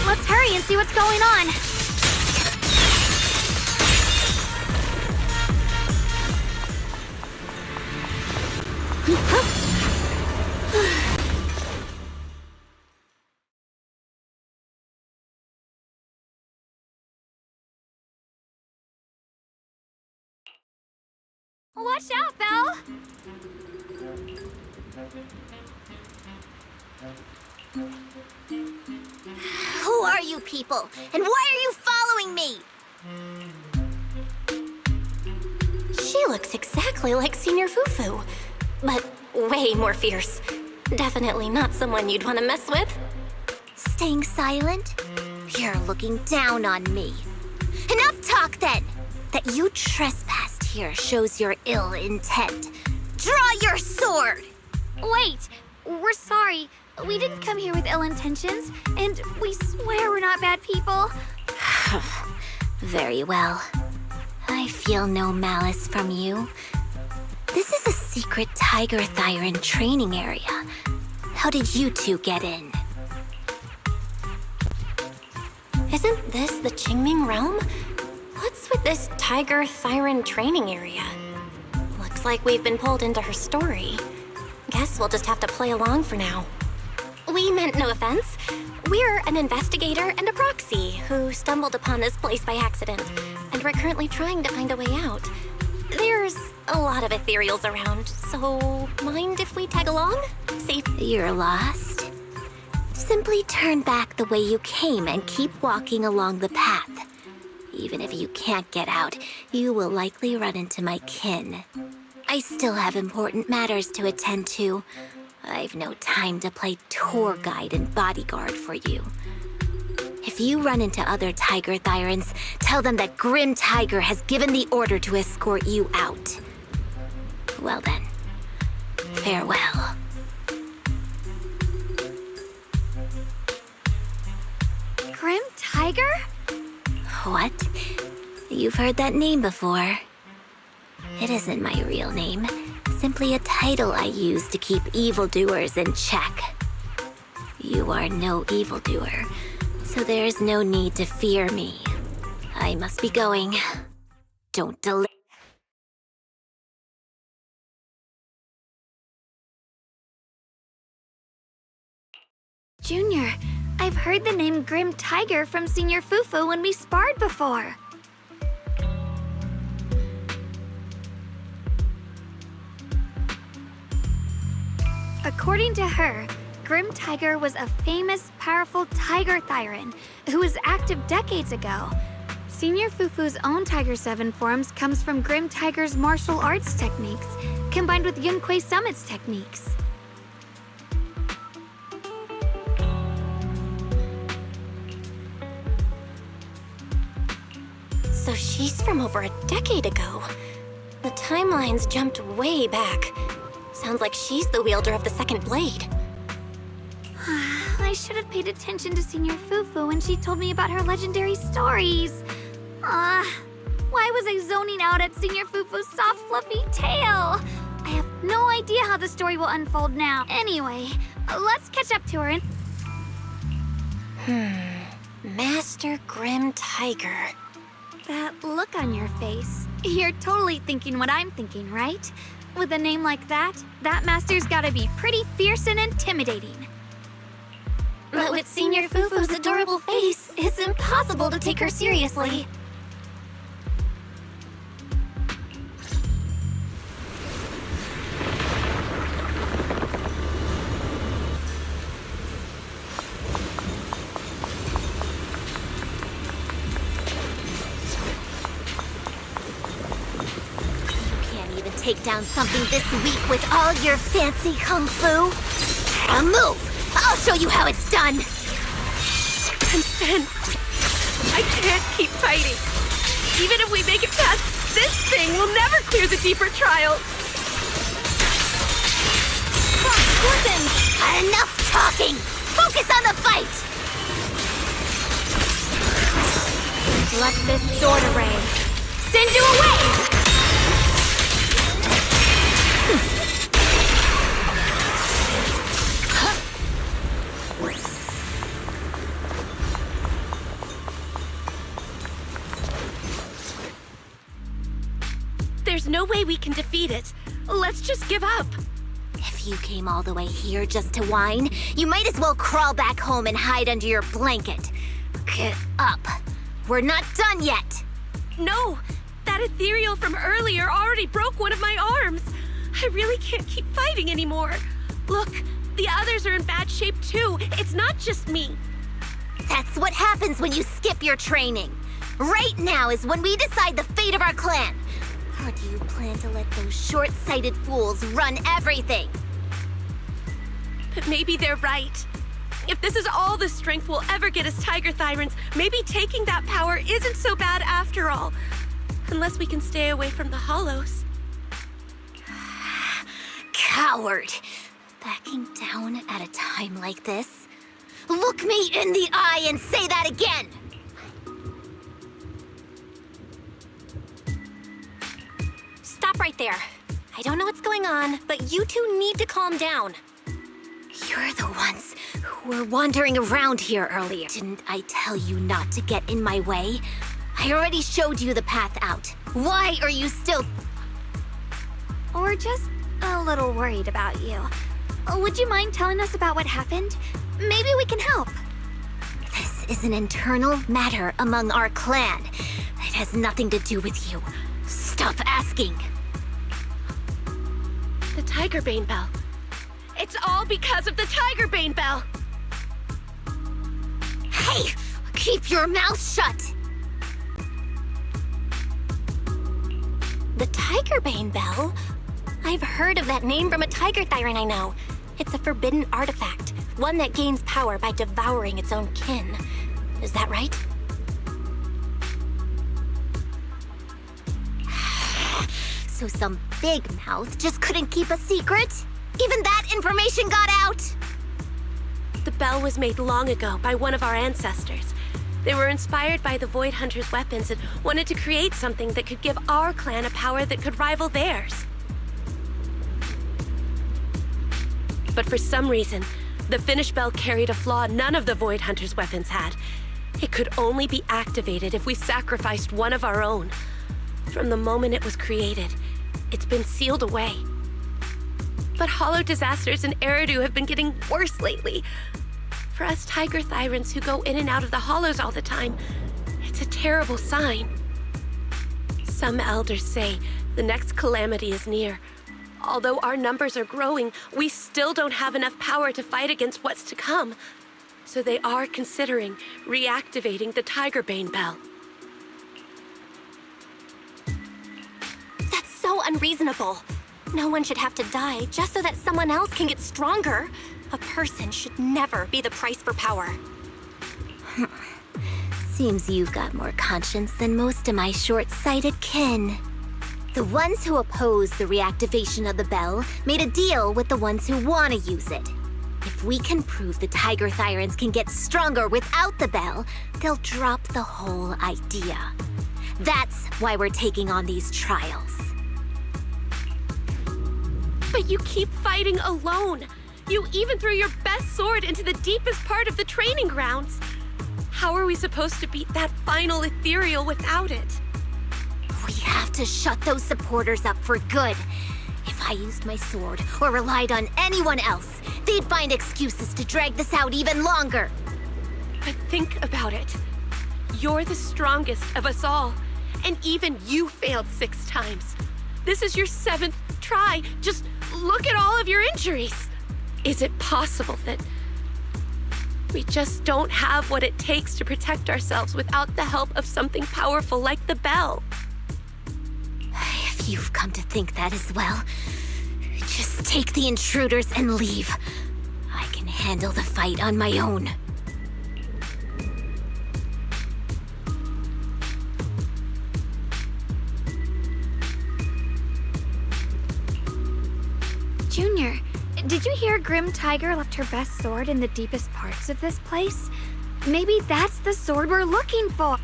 Let's hurry and see what's going on. Watch out, Belle! Who are you people? And why are you following me? She looks exactly like Senior Fufu, but way more fierce. Definitely not someone you'd want to mess with. Staying silent? You're looking down on me. Enough talk then! That you trespassed here shows your ill intent. Draw your sword! Wait, we're sorry. We didn't come here with ill intentions, and we swear we're not bad people. Very well. I feel no malice from you. This is a secret Tiger Thyran training area. How did you two get in? Isn't this the Qingming realm? What's with this Tiger Thyran training area? Looks like we've been pulled into her story. Guess we'll just have to play along for now. We meant no offense. We're an investigator and a proxy who stumbled upon this place by accident, and we're currently trying to find a way out. There's a lot of ethereals around, so mind if we tag along? Safe. You're lost? Simply turn back the way you came and keep walking along the path. Even if you can't get out, you will likely run into my kin. I still have important matters to attend to. I've no time to play tour guide and bodyguard for you. If you run into other Tiger Thyrans, tell them that Grim Tiger has given the order to escort you out. Well then, farewell. Grim Tiger? What? You've heard that name before. It isn't my real name. Simply a title I use to keep evildoers in check. You are no evildoer, so there is no need to fear me. I must be going. Don't delay. Junior, I've heard the name Grim Tiger from Senior Fufu when we sparred before. According to her, Grim Tiger was a famous, powerful Tiger Thyran who was active decades ago. Senior Fufu's own Tiger 7 forms comes from Grim Tiger's martial arts techniques, combined with Yunquei Summit's techniques. She's from over a decade ago. The timeline's jumped way back. Sounds like she's the wielder of the second blade. I should have paid attention to Senior Fufu when she told me about her legendary stories. Why was I zoning out at Senior Fufu's soft, fluffy tail? I have no idea how the story will unfold now. Anyway, let's catch up to her and... Master Grim Tiger. That look on your face. You're totally thinking what I'm thinking, right? With a name like that, that master's gotta be pretty fierce and intimidating. But with Senior Fufu's adorable face, it's impossible to take her seriously. Take down something this weak with all your fancy kung fu? Move! I'll show you how it's done! I'm spent. I can't keep fighting. Even if we make it past this thing, we'll never clear the deeper trials. Listen! Enough talking! Focus on the fight! Let this sword array send you away! There's no way we can defeat it. Let's just give up. If you came all the way here just to whine, you might as well crawl back home and hide under your blanket. Get up. We're not done yet. No, that ethereal from earlier already broke one of my arms. I really can't keep fighting anymore. Look, the others are in bad shape too. It's not just me. That's what happens when you skip your training. Right now is when we decide the fate of our clan. Or do you plan to let those short-sighted fools run everything? But maybe they're right. If this is all the strength we'll ever get as Tiger Thyrans, maybe taking that power isn't so bad after all. Unless we can stay away from the Hollows. Coward! Backing down at a time like this? Look me in the eye and say that again! Stop right there. I don't know what's going on, but you two need to calm down. You're the ones who were wandering around here earlier. Didn't I tell you not to get in my way? I already showed you the path out. Why are you still... We're just a little worried about you. Would you mind telling us about what happened? Maybe we can help. This is an internal matter among our clan. It has nothing to do with you. Stop asking. The Tiger Bane Bell. It's all because of the Tiger Bane Bell. Hey! Keep your mouth shut! The Tiger Bane Bell? I've heard of that name from a Tiger Thyran I know. It's a forbidden artifact, one that gains power by devouring its own kin. Is that right? So some big mouth just couldn't keep a secret? Even that information got out? The bell was made long ago by one of our ancestors. They were inspired by the Void Hunter's weapons and wanted to create something that could give our clan a power that could rival theirs. But for some reason, the finished bell carried a flaw none of the Void Hunter's weapons had. It could only be activated if we sacrificed one of our own. From the moment it was created, it's been sealed away. But hollow disasters in Eridu have been getting worse lately. For us Tiger Thyrans who go in and out of the hollows all the time, it's a terrible sign. Some elders say the next calamity is near. Although our numbers are growing, we still don't have enough power to fight against what's to come. So they are considering reactivating the Tiger Bane Bell. That's so unreasonable. No one should have to die just so that someone else can get stronger. A person should never be the price for power. Seems you've got more conscience than most of my short-sighted kin. The ones who oppose the reactivation of the bell made a deal with the ones who want to use it. If we can prove the Tiger Thyrans can get stronger without the bell, they'll drop the whole idea. That's why we're taking on these trials. But you keep fighting alone. You even threw your best sword into the deepest part of the training grounds. How are we supposed to beat that final ethereal without it? We have to shut those supporters up for good. If I used my sword or relied on anyone else, they'd find excuses to drag this out even longer. But think about it. You're the strongest of us all, and even you failed 6 times. This is your 7th try. Just look at all of your injuries. Is it possible that we just don't have what it takes to protect ourselves without the help of something powerful like the bell? If you've come to think that as well, just take the intruders and leave. I can handle the fight on my own. Junior, did you hear Grim Tiger left her best sword in the deepest parts of this place? Maybe that's the sword we're looking for.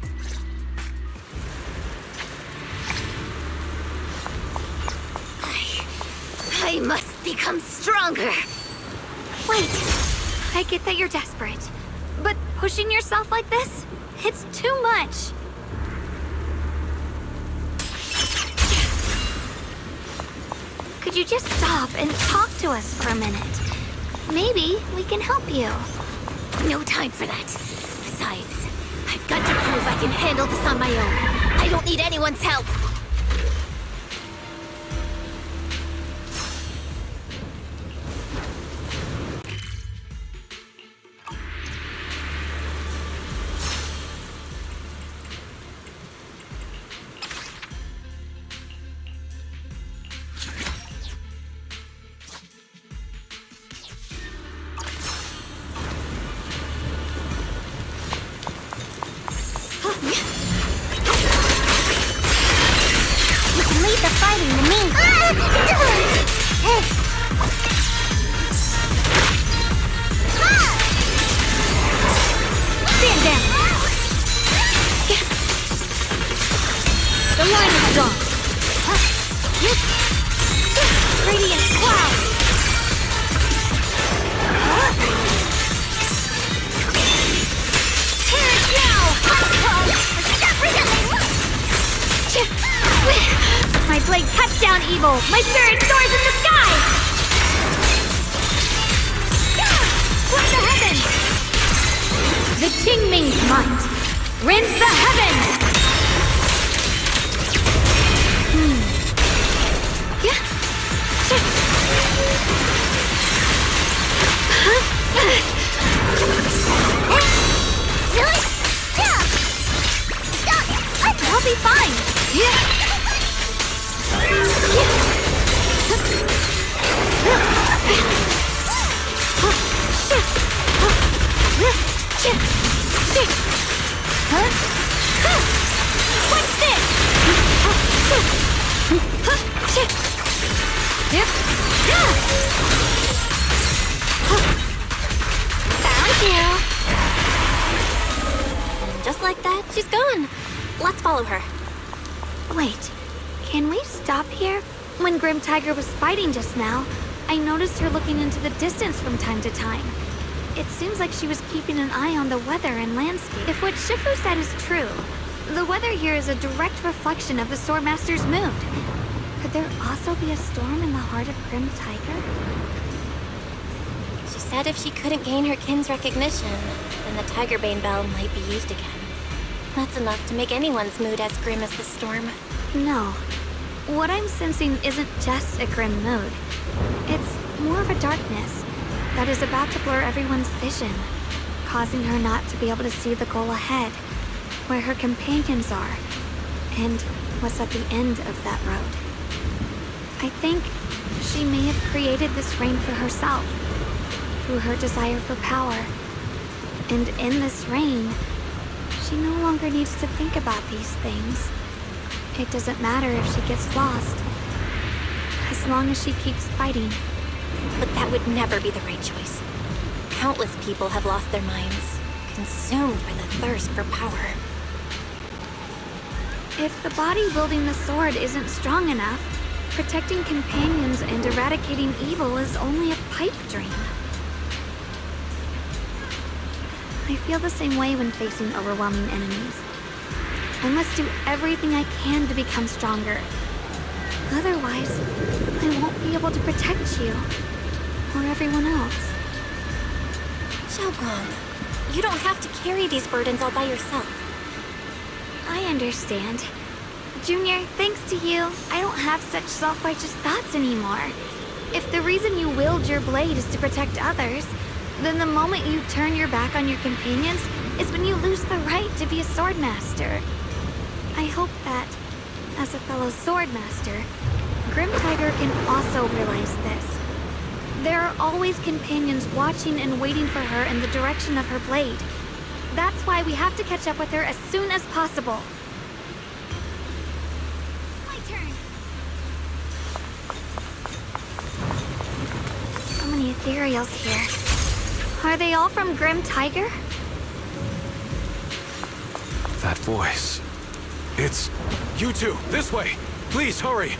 I must become stronger. Wait, I get that you're desperate, but pushing yourself like this, it's too much. Could you just stop and talk to us for a minute? Maybe we can help you. No time for that. Besides, I've got to prove I can handle this on my own. I don't need anyone's help. My blade cuts down evil! My spirit soars in the sky! Split the heavens! The Qingming's might rends the heavens! I'll be fine! What's this? Found you. And just like that, she's gone. Let's follow her. Wait, can we stop here? When Grim Tiger was fighting just now, I noticed her looking into the distance from time to time. It seems like she was keeping an eye on the weather and landscape. If what Shifu said is true, the weather here is a direct reflection of the Swordmaster's mood. Could there also be a storm in the heart of Grim Tiger? She said if she couldn't gain her kin's recognition, then the Tigerbane Bell might be used again. That's enough to make anyone's mood as grim as the storm. No. What I'm sensing isn't just a grim mood. It's more of a darkness that is about to blur everyone's vision, causing her not to be able to see the goal ahead, where her companions are, and what's at the end of that road. I think she may have created this rain for herself, through her desire for power. And in this rain, She no longer needs to think about these things. It doesn't matter if she gets lost, as long as she keeps fighting. But that would never be the right choice. Countless people have lost their minds, consumed by the thirst for power. If the body wielding the sword isn't strong enough, protecting companions and eradicating evil is only a pipe dream. I feel the same way when facing overwhelming enemies. I must do everything I can to become stronger. Otherwise, I won't be able to protect you, or everyone else. Xiaogong, you don't have to carry these burdens all by yourself. I understand. Junior, thanks to you, I don't have such self-righteous thoughts anymore. If the reason you wield your blade is to protect others, then the moment you turn your back on your companions is when you lose the right to be a swordmaster. I hope that, as a fellow swordmaster, Grim Tiger can also realize this. There are always companions watching and waiting for her in the direction of her blade. That's why we have to catch up with her as soon as possible. My turn. So many ethereals here. Are they all from Grim Tiger? That voice. It's... You two, this way! Please, hurry!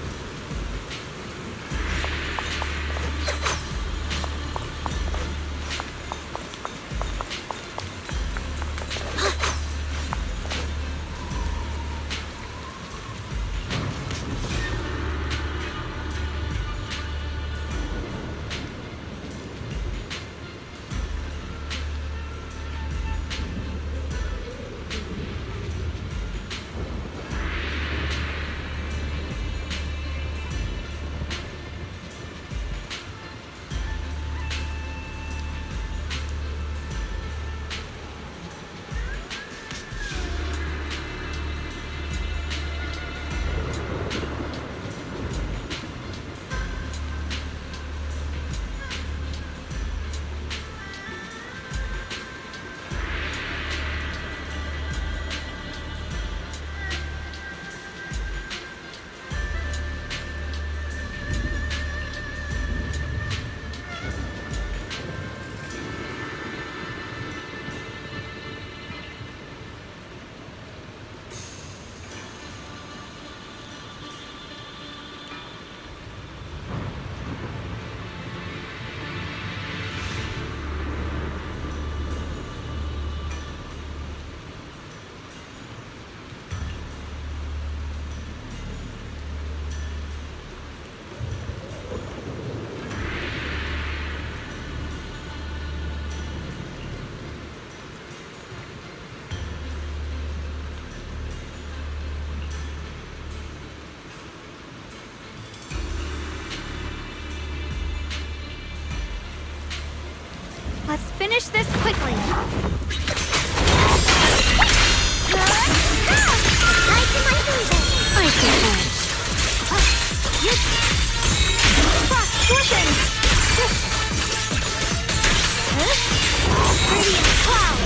Let's finish this quickly. Radiant cloud.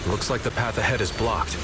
Looks like the path ahead is blocked.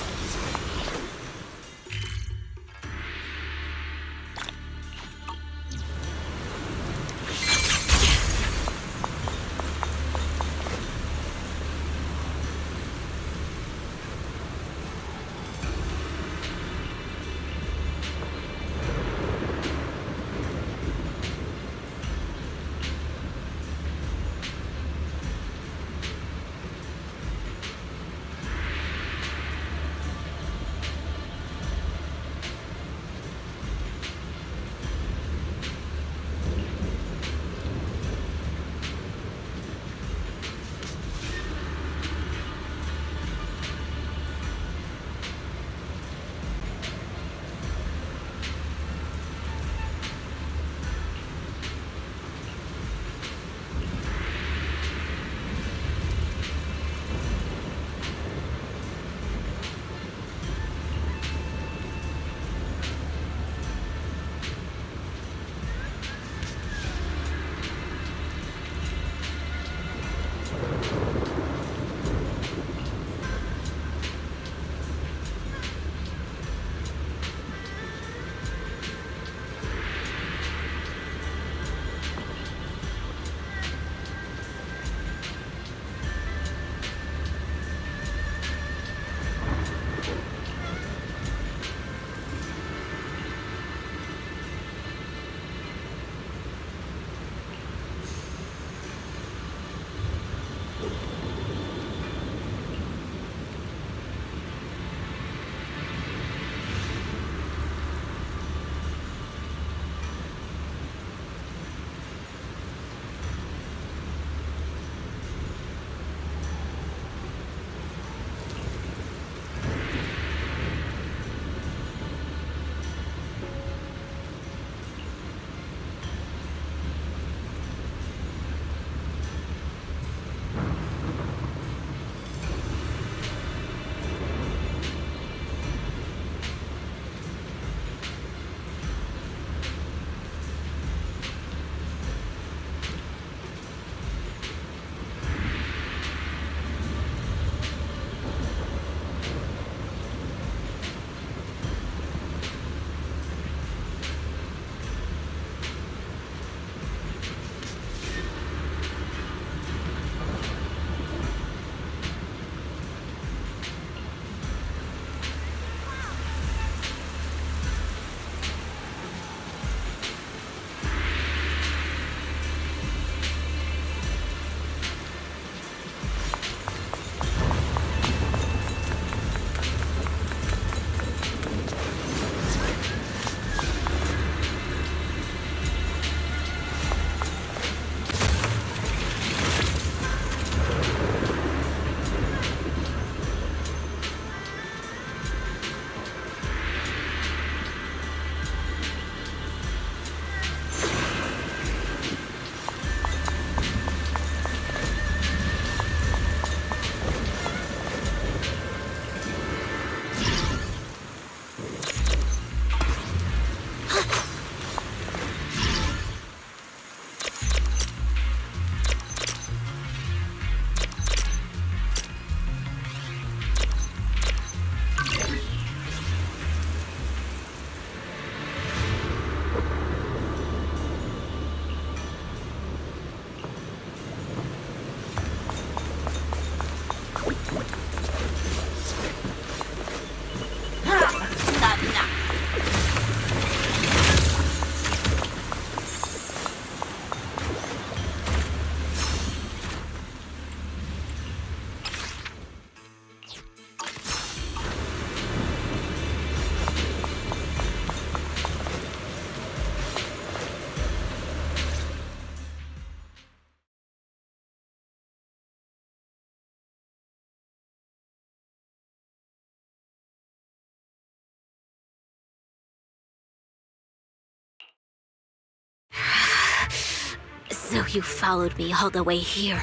So you followed me all the way here.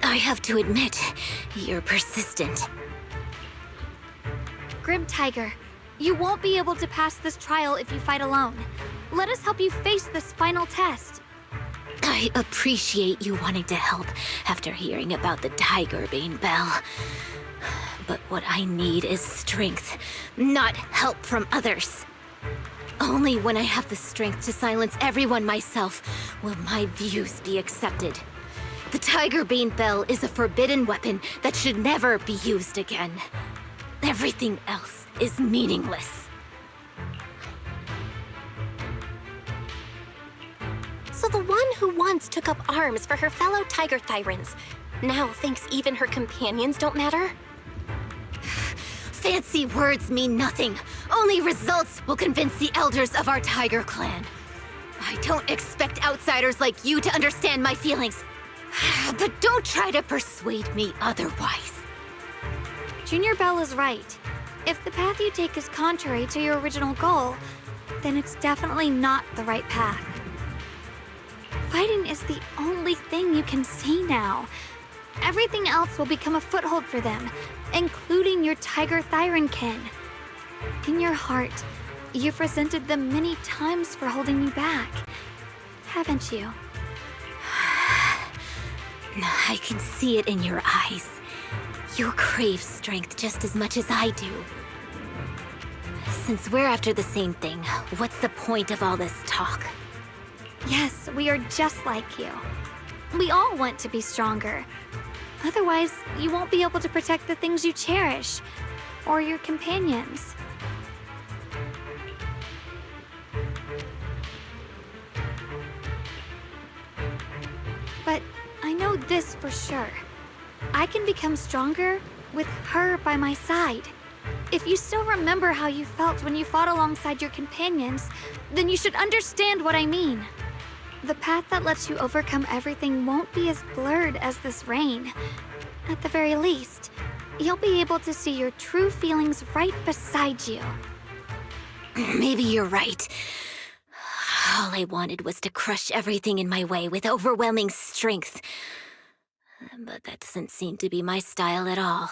I have to admit, you're persistent. Grim Tiger, you won't be able to pass this trial if you fight alone. Let us help you face this final test. I appreciate you wanting to help after hearing about the Tiger Bane Bell. But what I need is strength, not help from others. Only when I have the strength to silence everyone myself will my views be accepted. The Tiger Bane Bell is a forbidden weapon that should never be used again. Everything else is meaningless. So the one who once took up arms for her fellow Tiger Thyrans now thinks even her companions don't matter? Fancy words mean nothing. Only results will convince the elders of our Tiger clan. I don't expect outsiders like you to understand my feelings. But don't try to persuade me otherwise. Junior Bell is right. If the path you take is contrary to your original goal, then it's definitely not the right path. Fighting is the only thing you can say now. Everything else will become a foothold for them, including your Tiger Thyran kin. In your heart, you've resented them many times for holding you back, haven't you? I can see it in your eyes. You crave strength just as much as I do. Since we're after the same thing, what's the point of all this talk? Yes, we are just like you. We all want to be stronger. Otherwise, you won't be able to protect the things you cherish, or your companions. But I know this for sure. I can become stronger with her by my side. If you still remember how you felt when you fought alongside your companions, then you should understand what I mean. The path that lets you overcome everything won't be as blurred as this rain. At the very least, you'll be able to see your true feelings right beside you. Maybe you're right. All I wanted was to crush everything in my way with overwhelming strength. But that doesn't seem to be my style at all.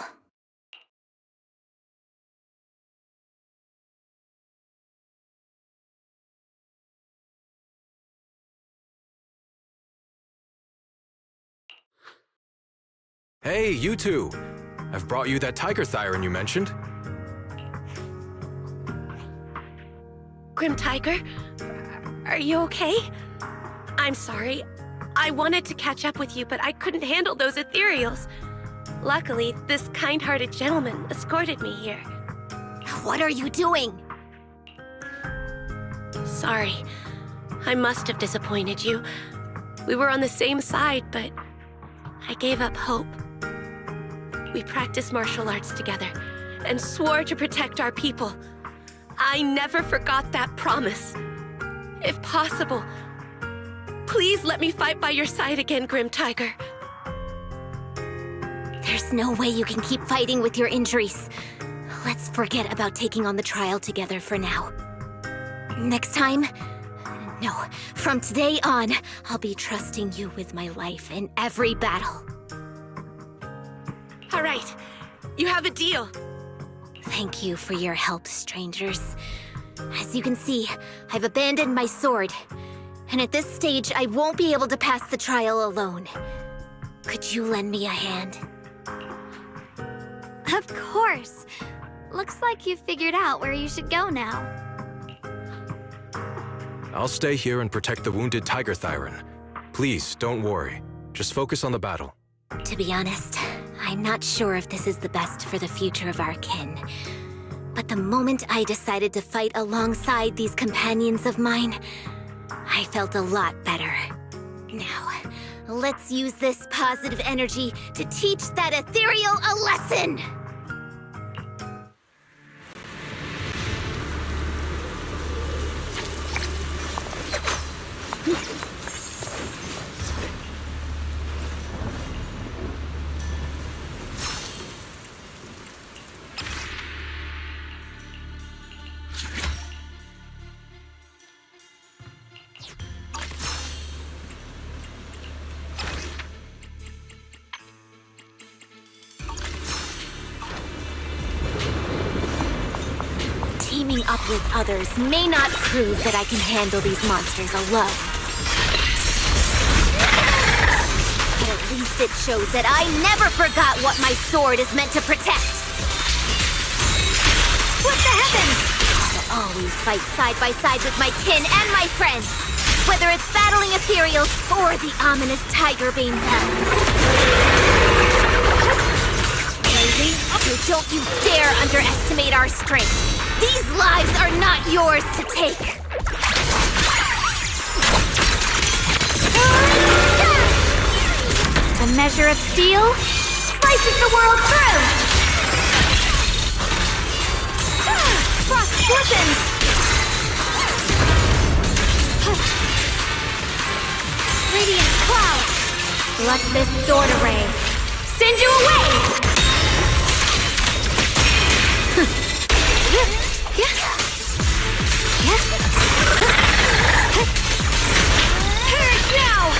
Hey, you two! I've brought you that Tiger Thyran you mentioned. Grim Tiger, are you okay? I'm sorry. I wanted to catch up with you, but I couldn't handle those ethereals. Luckily, this kind-hearted gentleman escorted me here. What are you doing? Sorry. I must have disappointed you. We were on the same side, but I gave up hope. We practiced martial arts together and swore to protect our people. I never forgot that promise. If possible, please let me fight by your side again, Grim Tiger. There's no way you can keep fighting with your injuries. Let's forget about taking on the trial together for now. Next time? No, from today on, I'll be trusting you with my life in every battle. All right, you have a deal. Thank you for your help, strangers. As you can see, I've abandoned my sword. And at this stage, I won't be able to pass the trial alone. Could you lend me a hand? Of course. Looks like you've figured out where you should go now. I'll stay here and protect the wounded Tiger Thyran. Please, don't worry. Just focus on the battle. To be honest, I'm not sure if this is the best for the future of our kin. But the moment I decided to fight alongside these companions of mine, I felt a lot better. Now, let's use this positive energy to teach that ethereal a lesson! teaming up with others may not prove that I can handle these monsters alone. But at least it shows that I never forgot what my sword is meant to protect. What the heavens! I'll always fight side by side with my kin and my friends, whether it's battling ethereals or the ominous tiger-bane hell. So don't you dare underestimate our strength. These lives are not yours to take. A measure of steel slices the world through. Frost glistens. Radiant cloud. Let this sword array send you away. Now!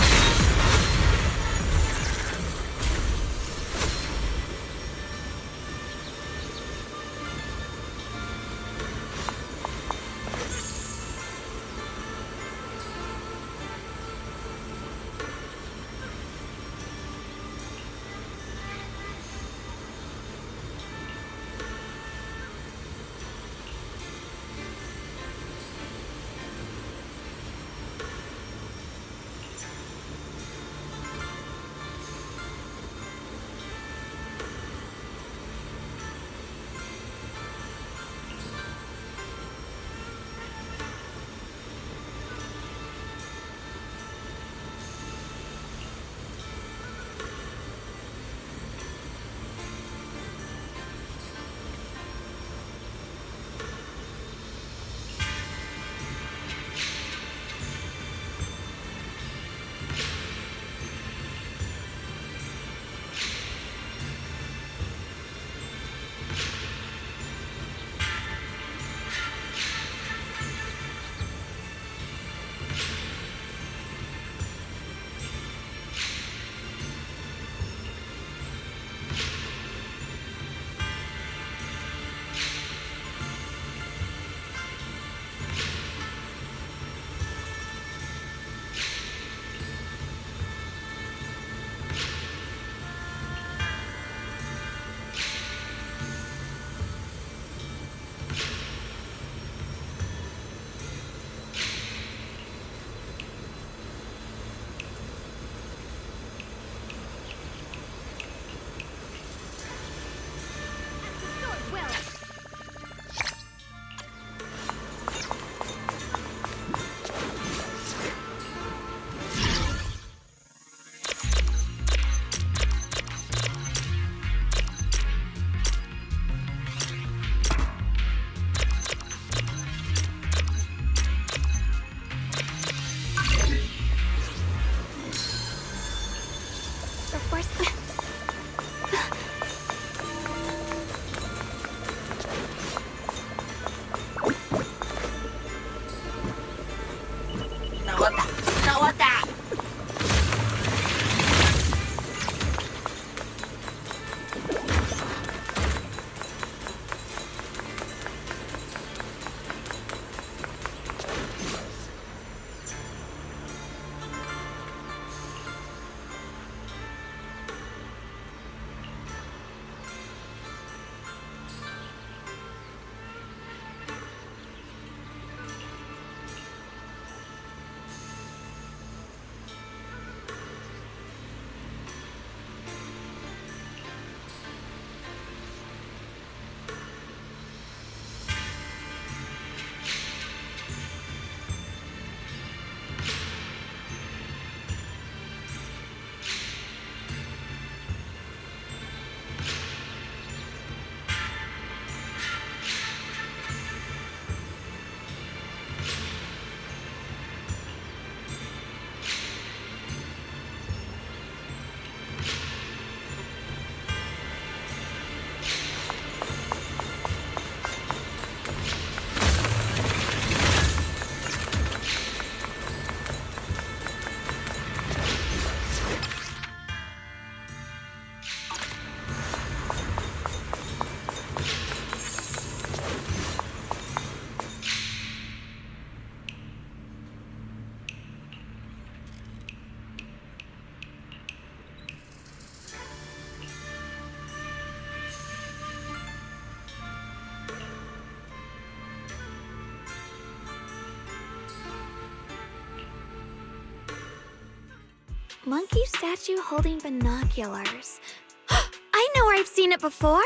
Monkey statue holding binoculars. I know where I've seen it before!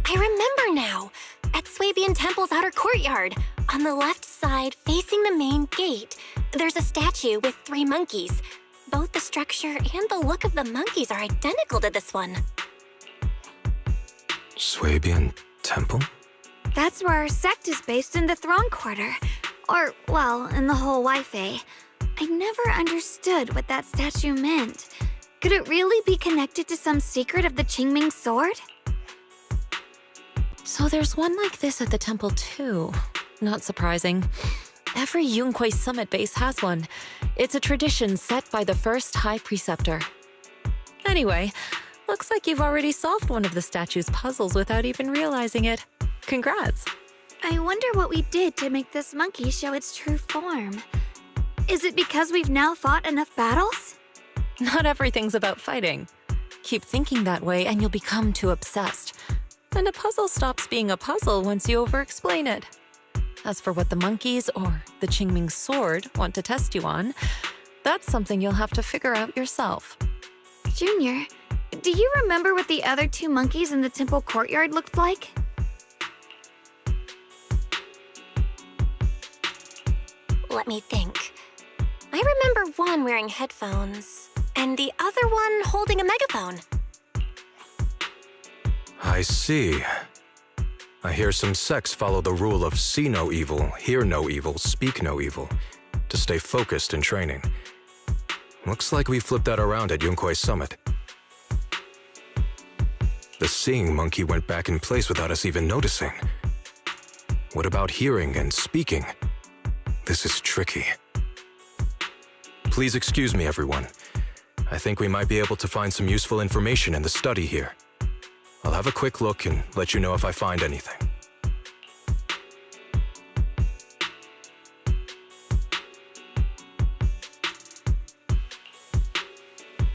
I remember now! At Swabian Temple's outer courtyard, on the left side facing the main gate, there's a statue with 3 monkeys. Both the structure and the look of the monkeys are identical to this one. Swabian Temple? That's where our sect is based in the Throne Quarter. Or, well, in the whole Wi-Fi. I never understood what that statue meant. Could it really be connected to some secret of the Qingming sword? So there's one like this at the temple too. Not surprising. Every Yunquei Summit base has one. It's a tradition set by the first High Preceptor. Anyway, looks like you've already solved one of the statue's puzzles without even realizing it. Congrats! I wonder what we did to make this monkey show its true form. Is it because we've now fought enough battles? Not everything's about fighting. Keep thinking that way and you'll become too obsessed. And a puzzle stops being a puzzle once you over-explain it. As for what the monkeys or the Qingming sword want to test you on, that's something you'll have to figure out yourself. Junior, do you remember what the other 2 monkeys in the temple courtyard looked like? Let me think. I remember one wearing headphones, and the other one holding a megaphone. I see. I hear some sects follow the rule of see no evil, hear no evil, speak no evil, to stay focused in training. Looks like we flipped that around at Yunquei Summit. The seeing monkey went back in place without us even noticing. What about hearing and speaking? This is tricky. Please excuse me, everyone. I think we might be able to find some useful information in the study here. I'll have a quick look and let you know if I find anything.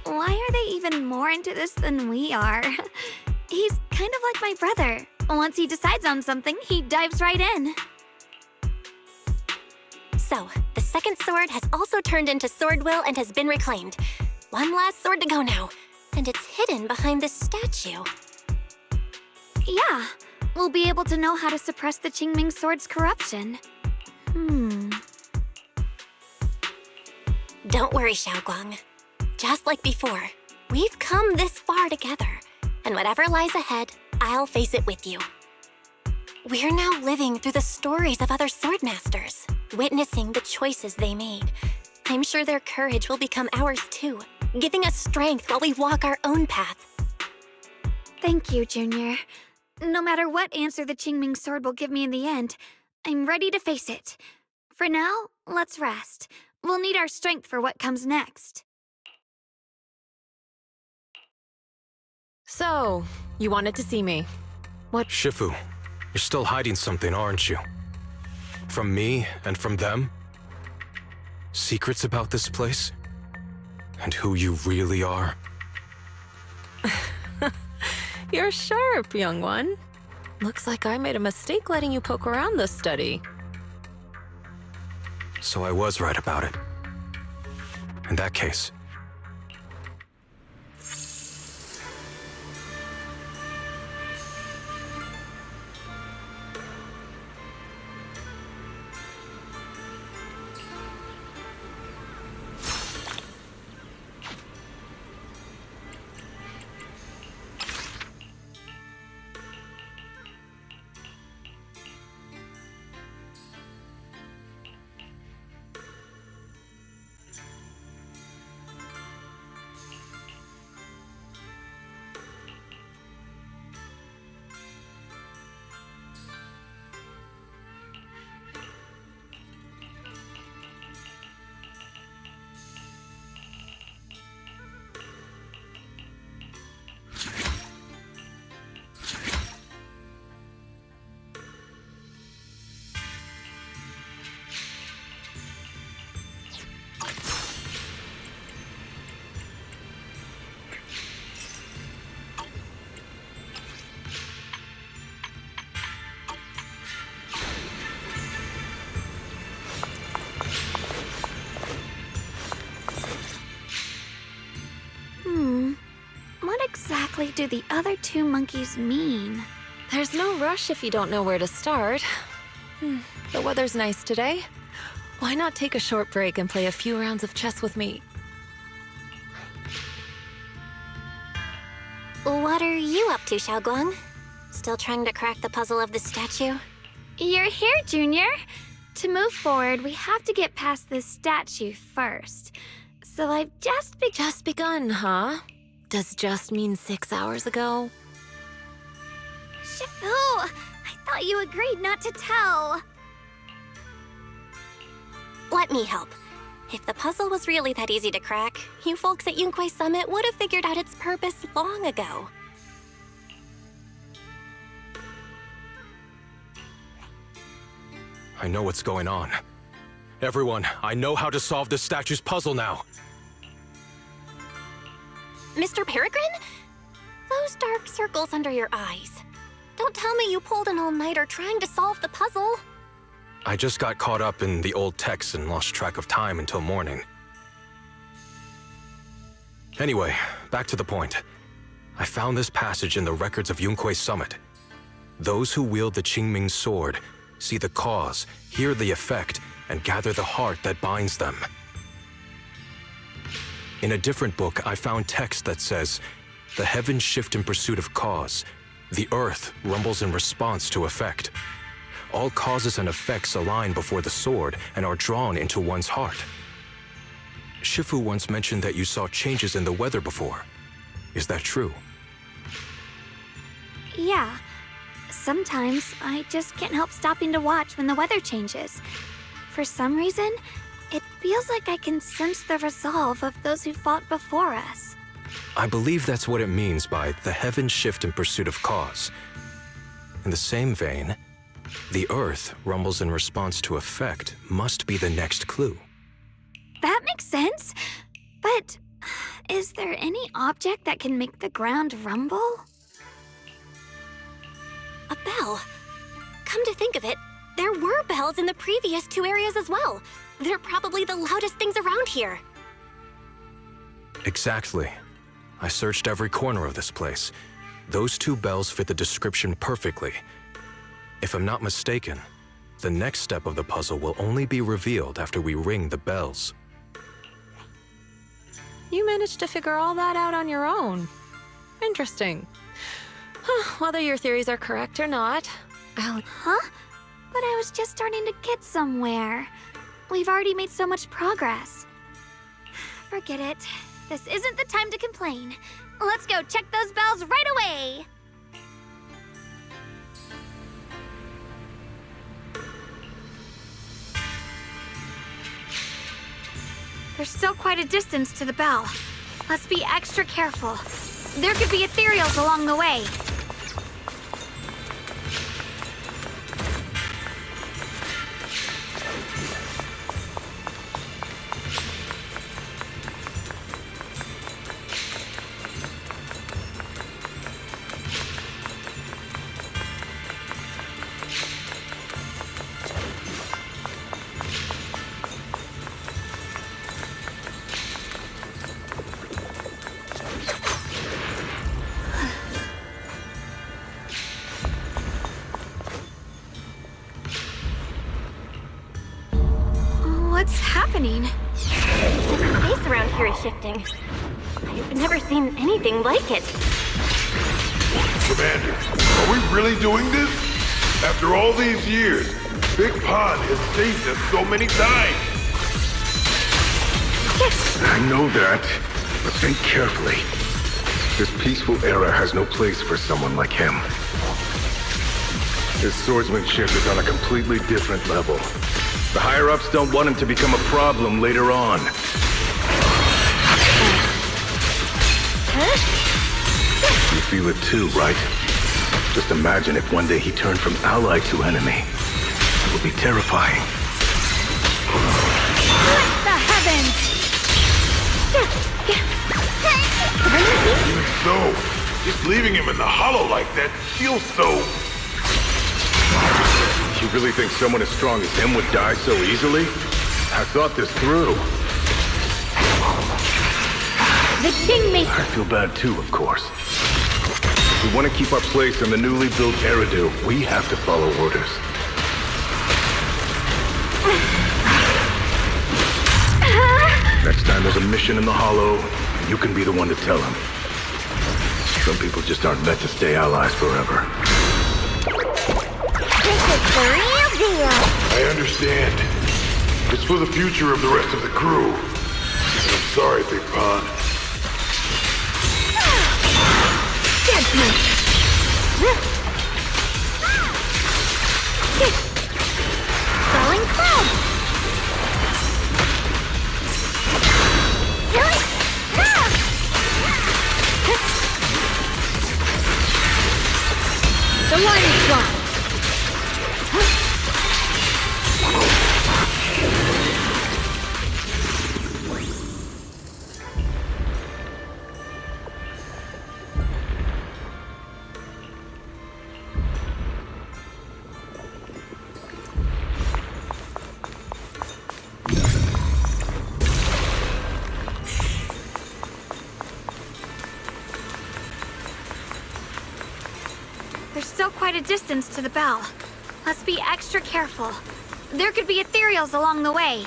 Why are they even more into this than we are? He's kind of like my brother. Once he decides on something, he dives right in. So, the second sword has also turned into sword will and has been reclaimed. One last sword to go now, and it's hidden behind this statue. Yeah, we'll be able to know how to suppress the Qingming sword's corruption. Don't worry, Xiaoguang. Just like before, we've come this far together, and whatever lies ahead, I'll face it with you. We're now living through the stories of other swordmasters, witnessing the choices they made. I'm sure their courage will become ours too, giving us strength while we walk our own path. Thank you, Junior. No matter what answer the Qingming sword will give me in the end, I'm ready to face it. For now, let's rest. We'll need our strength for what comes next. So, you wanted to see me. What? Shifu, you're still hiding something, aren't you? From me and from them? Secrets about this place? And who you really are? You're sharp, young one. Looks like I made a mistake letting you poke around this study. So I was right about it. In that case, exactly do the other two monkeys mean? There's no rush if you don't know where to start. The weather's nice today. Why not take a short break and play a few rounds of chess with me? What are you up to, Xiaoguang? Still trying to crack the puzzle of the statue? You're here, Junior. To move forward, we have to get past this statue first. So I've Just begun, huh? Does just mean 6 hours ago? Shifu! I thought you agreed not to tell. Let me help. If the puzzle was really that easy to crack, you folks at Yunkwei Summit would have figured out its purpose long ago. I know what's going on. Everyone, I know how to solve this statue's puzzle now. Mr. Peregrine? Those dark circles under your eyes. Don't tell me you pulled an all-nighter trying to solve the puzzle. I just got caught up in the old texts and lost track of time until morning. Anyway, back to the point. I found this passage in the records of Yunkwei Summit. Those who wield the Qingming sword see the cause, hear the effect, and gather the heart that binds them. In a different book, I found text that says, "The heavens shift in pursuit of cause. The earth rumbles in response to effect. All causes and effects align before the sword and are drawn into one's heart." Shifu once mentioned that you saw changes in the weather before. Is that true? Yeah. Sometimes I just can't help stopping to watch when the weather changes. For some reason, it feels like I can sense the resolve of those who fought before us. I believe that's what it means by the heavens shift in pursuit of cause. In the same vein, the earth rumbles in response to effect must be the next clue. That makes sense. But is there any object that can make the ground rumble? A bell. Come to think of it, there were bells in the previous two areas as well. They're probably the loudest things around here. Exactly. I searched every corner of this place. Those two bells fit the description perfectly. If I'm not mistaken, the next step of the puzzle will only be revealed after we ring the bells. You managed to figure all that out on your own. Interesting. Whether your theories are correct or not, Huh? But I was just starting to get somewhere. We've already made so much progress. Forget it. This isn't the time to complain. Let's go check those bells right away! There's still quite a distance to the bell. Let's be extra careful. There could be ethereals along the way. What's happening? The space around here is shifting. I've never seen anything like it. Commander, are we really doing this? After all these years, Big Pond has saved us so many times. I know that, but think carefully. This peaceful era has no place for someone like him. His swordsmanship is on a completely different level. The higher-ups don't want him to become a problem later on. You feel it too, right? Just imagine if one day he turned from ally to enemy. It would be terrifying. The heavens! Even so, just leaving him in the hollow like that feels so... You really think someone as strong as him would die so easily? I thought this through. The Qingming! I feel bad too, of course. If we want to keep our place in the newly built Eridu, we have to follow orders. Next time there's a mission in the Hollow, you can be the one to tell them. Some people just aren't meant to stay allies forever. This is the real deal. I understand. It's for the future of the rest of the crew. I'm sorry, Big Pond. Judgment. Falling cloud. The line is drawn. There's still quite a distance to the bell. Let's be extra careful. There could be ethereals along the way.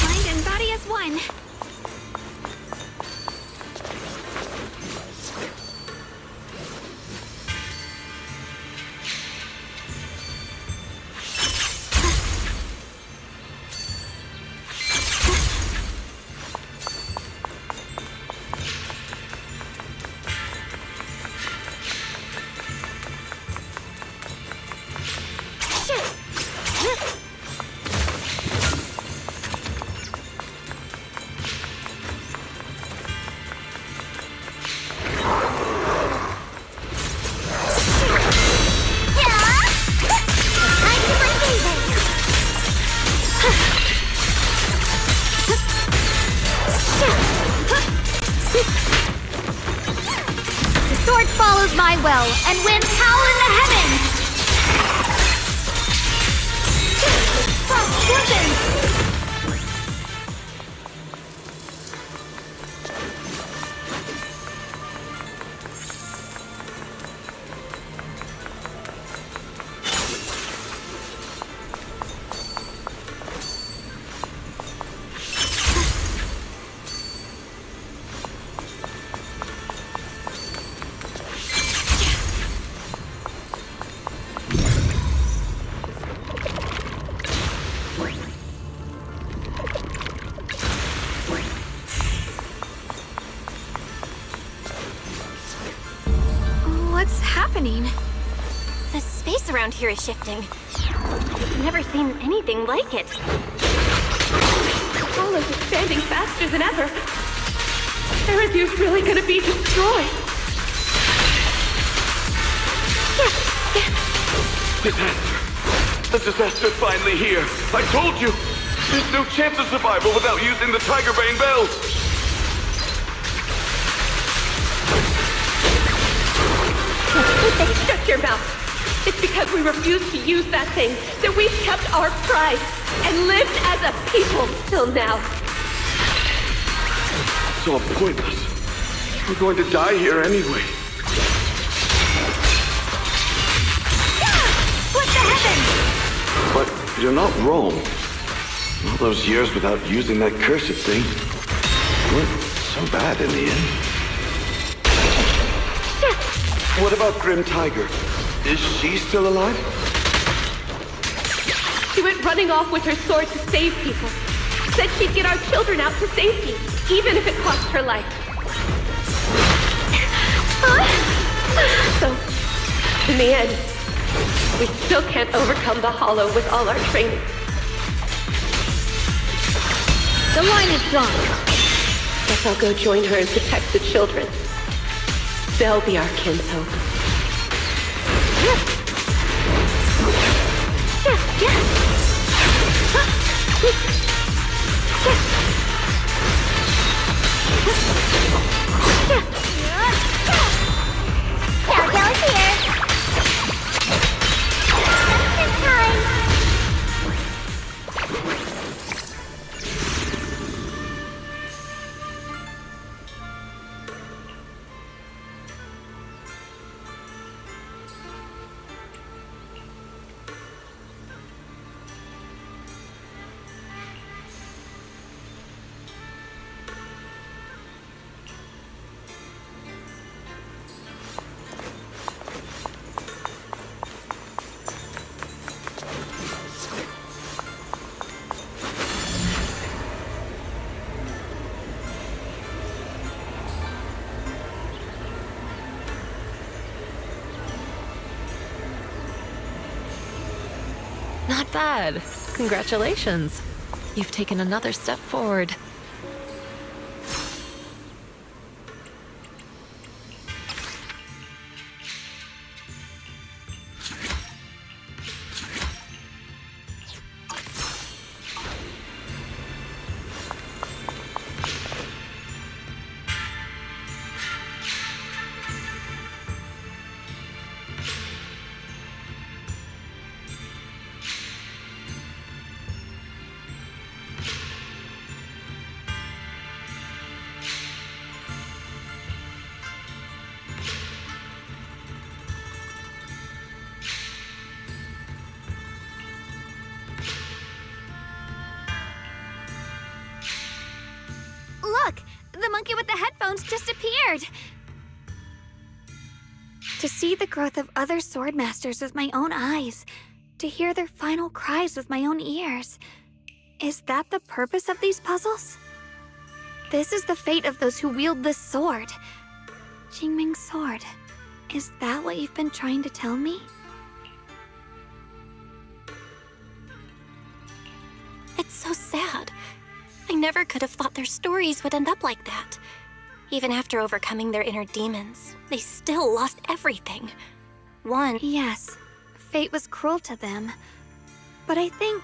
Mind and body as one. Follows my will, and winds howl in the heavens! Frost weapons! What's happening? The space around here is shifting. I've never seen anything like it. The Hollow's expanding faster than ever. Eridu's really gonna be destroyed. The disaster's finally here. I told you! There's no chance of survival without using the Tiger Bane bells! Shut your mouth. It's because we refused to use that thing that we've kept our pride and lived as a people till now. It's all pointless. We're going to die here anyway. Split the heavens! But you're not wrong. All those years without using that cursed thing weren't so bad in the end. What about Grim Tiger? Is she still alive? She went running off with her sword to save people. Said she'd get our children out to safety, even if it cost her life. So, in the end, we still can't overcome the Hollow with all our training. The line is drawn. Guess I'll go join her and protect the children. They'll be our kinsfolk. Not bad. Congratulations. You've taken another step forward. Look! The monkey with the headphones just appeared! To see the growth of other sword masters with my own eyes, to hear their final cries with my own ears. Is that the purpose of these puzzles? This is the fate of those who wield this sword. Qingming sword. Is that what you've been trying to tell me? It's so sad. I never could have thought their stories would end up like that. Even after overcoming their inner demons, they still lost everything. Yes, fate was cruel to them. But I think,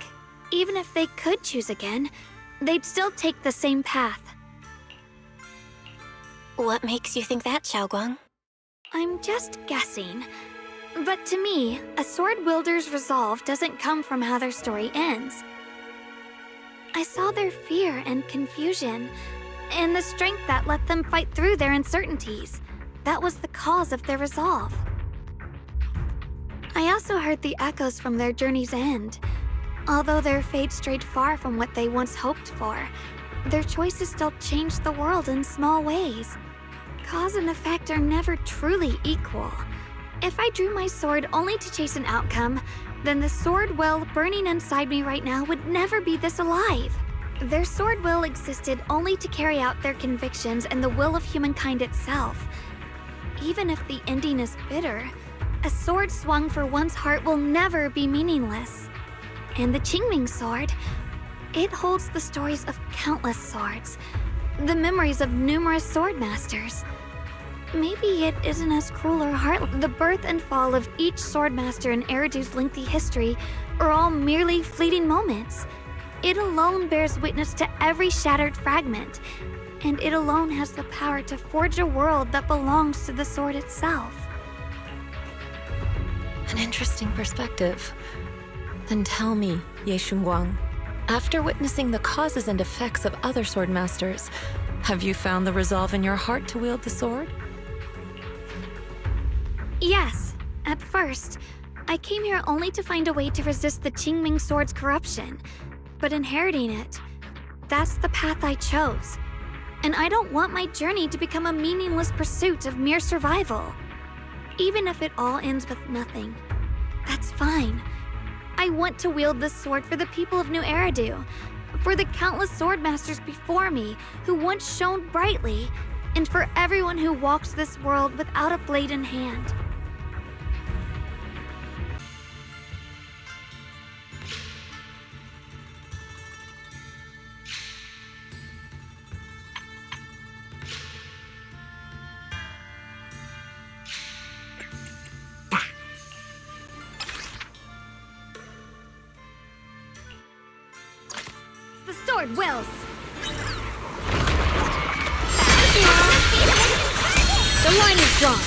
even if they could choose again, they'd still take the same path. What makes you think that, Xiaoguang? I'm just guessing. But to me, a sword wielder's resolve doesn't come from how their story ends. I saw their fear and confusion, and the strength that let them fight through their uncertainties. That was the cause of their resolve. I also heard the echoes from their journey's end. Although their fate strayed far from what they once hoped for, their choices still changed the world in small ways. Cause and effect are never truly equal. If I drew my sword only to chase an outcome, then the sword well burning inside me right now would never be this alive. Their sword will existed only to carry out their convictions and the will of humankind itself. Even if the ending is bitter, a sword swung for one's heart will never be meaningless. And the Qingming sword, it holds the stories of countless swords, the memories of numerous sword masters. Maybe it isn't as cruel or heartless. The birth and fall of each swordmaster in Eridu's lengthy history are all merely fleeting moments. It alone bears witness to every shattered fragment, and it alone has the power to forge a world that belongs to the sword itself. An interesting perspective. Then tell me, Ye Shunguang, after witnessing the causes and effects of other sword masters, have you found the resolve in your heart to wield the sword? Yes, at first. I came here only to find a way to resist the Qingming sword's corruption. But inheriting it, that's the path I chose. And I don't want my journey to become a meaningless pursuit of mere survival. Even if it all ends with nothing, that's fine. I want to wield this sword for the people of New Eridu, for the countless sword masters before me who once shone brightly, and for everyone who walks this world without a blade in hand. The sword wills! The line is drawn!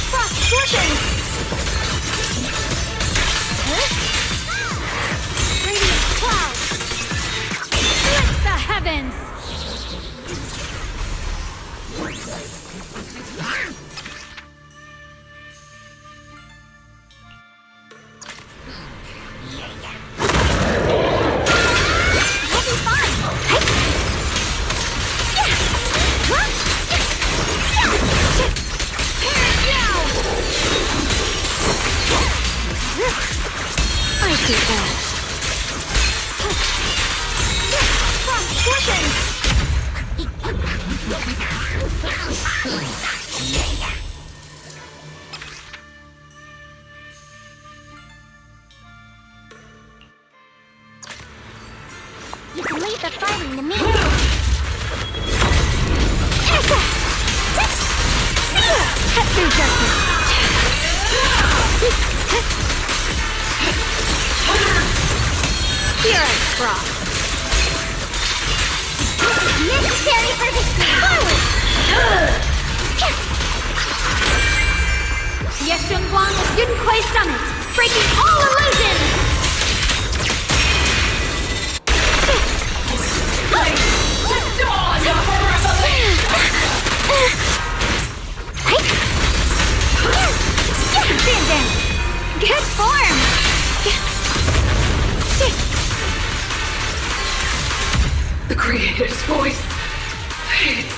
Frost scorching! Radiant cloud! Split the heavens! You can leave the fighting to me. Cut through darkness. Pure frost. Necessary for victory. Forward! Yes, Guang with Yun Kuei Summit, breaking all illusions! Good form! The Creator's voice fades.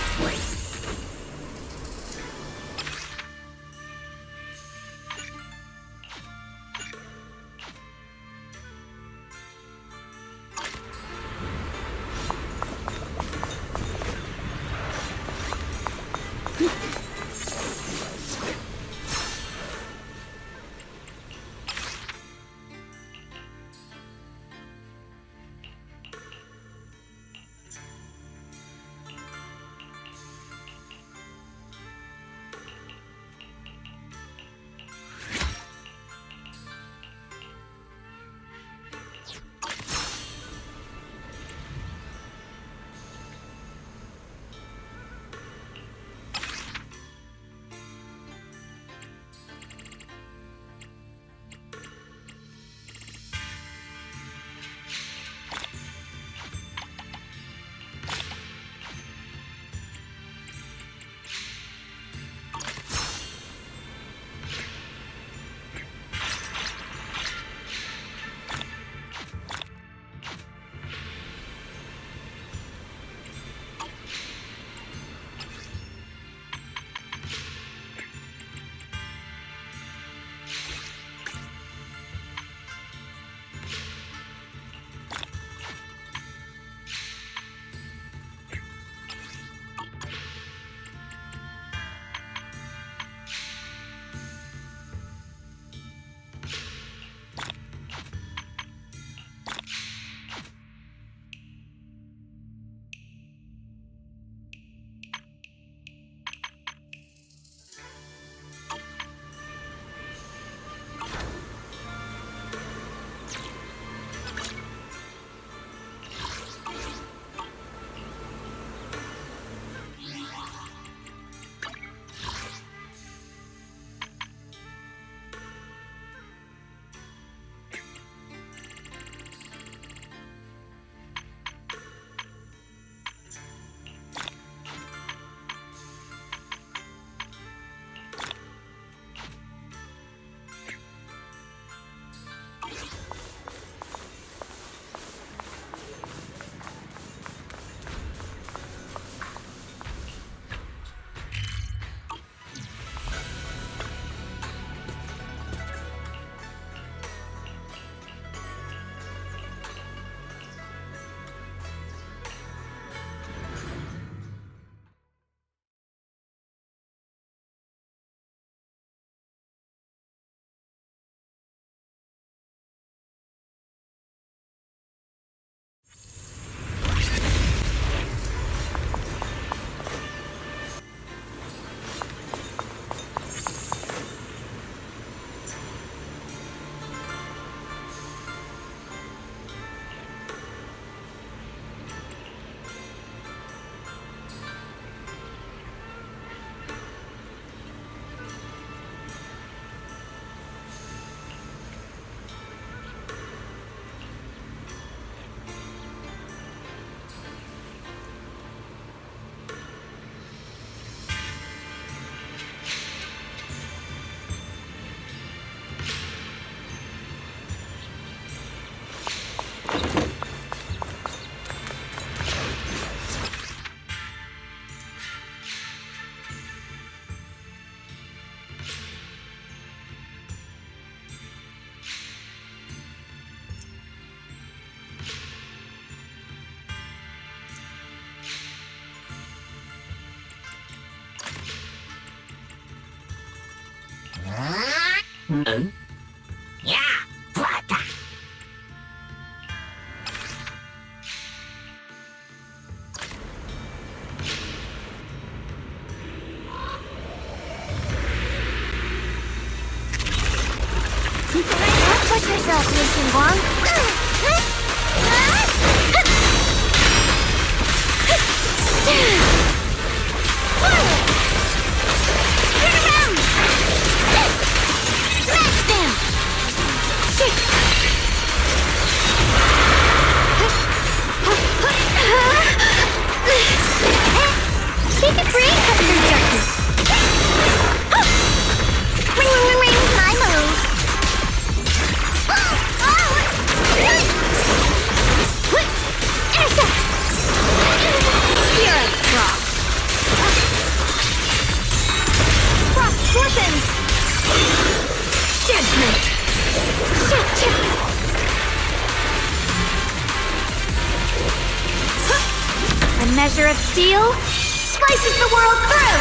measure of steel slices the world through!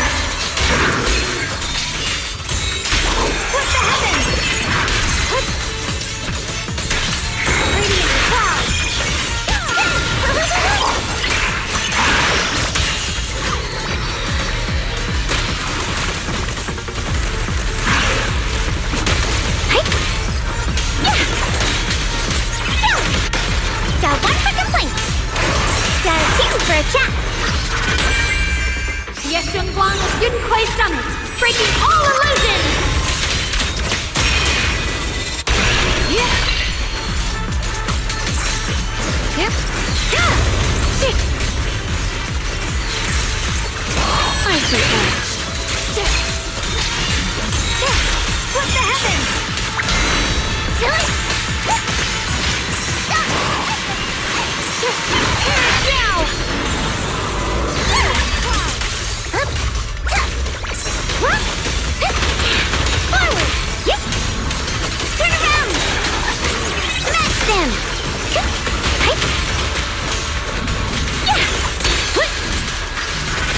Split the heavens! Radiant clouds! Dial 1 for complaints. Dial 2 for a chat. Yeshunguan of Yunquay Summit, breaking all illusions! Yeah! Yep. Icy edge. Split the heavens! Now! Forward! Yep! Turn around! Smash them!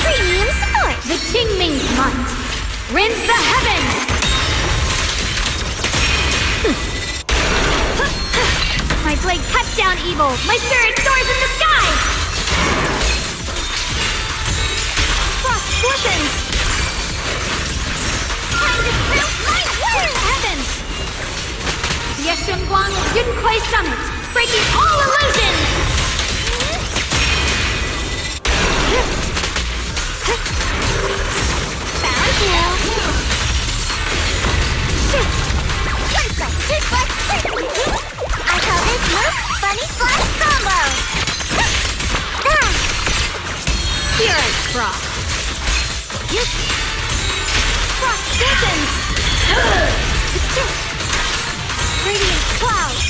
Premium support! The Qingming Month! Rinse the heavens! My blade cuts down evil! My spirit soars in the sky! Frost glistens! Time to prove my worth! Heavens! Yeshunguan of Yunquay Summit, breaking all illusions! Found you! One foot, 2 foot, 3. I call this move Bunny Slash Combo! Here is Frost! Frost glistens! Radiant clouds!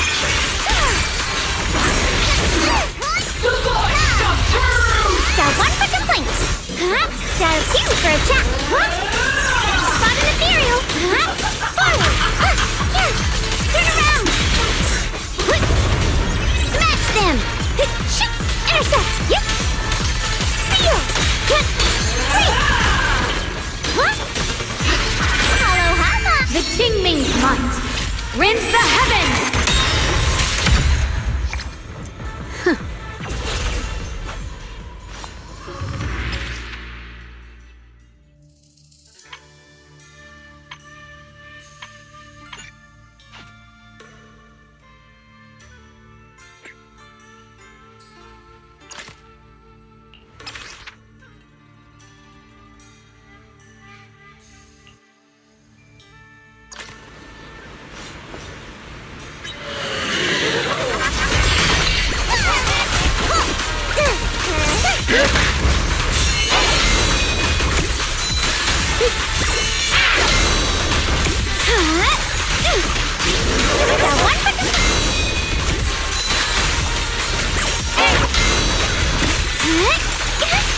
Dial 1 for complaints. Dial 2 for a chat. Spot an ethereal. Forward. Turn around. Smash them. Shoot. Intercept. Yep. Seal. Hello, Hama. The Qingming Month! Rinse the heavens!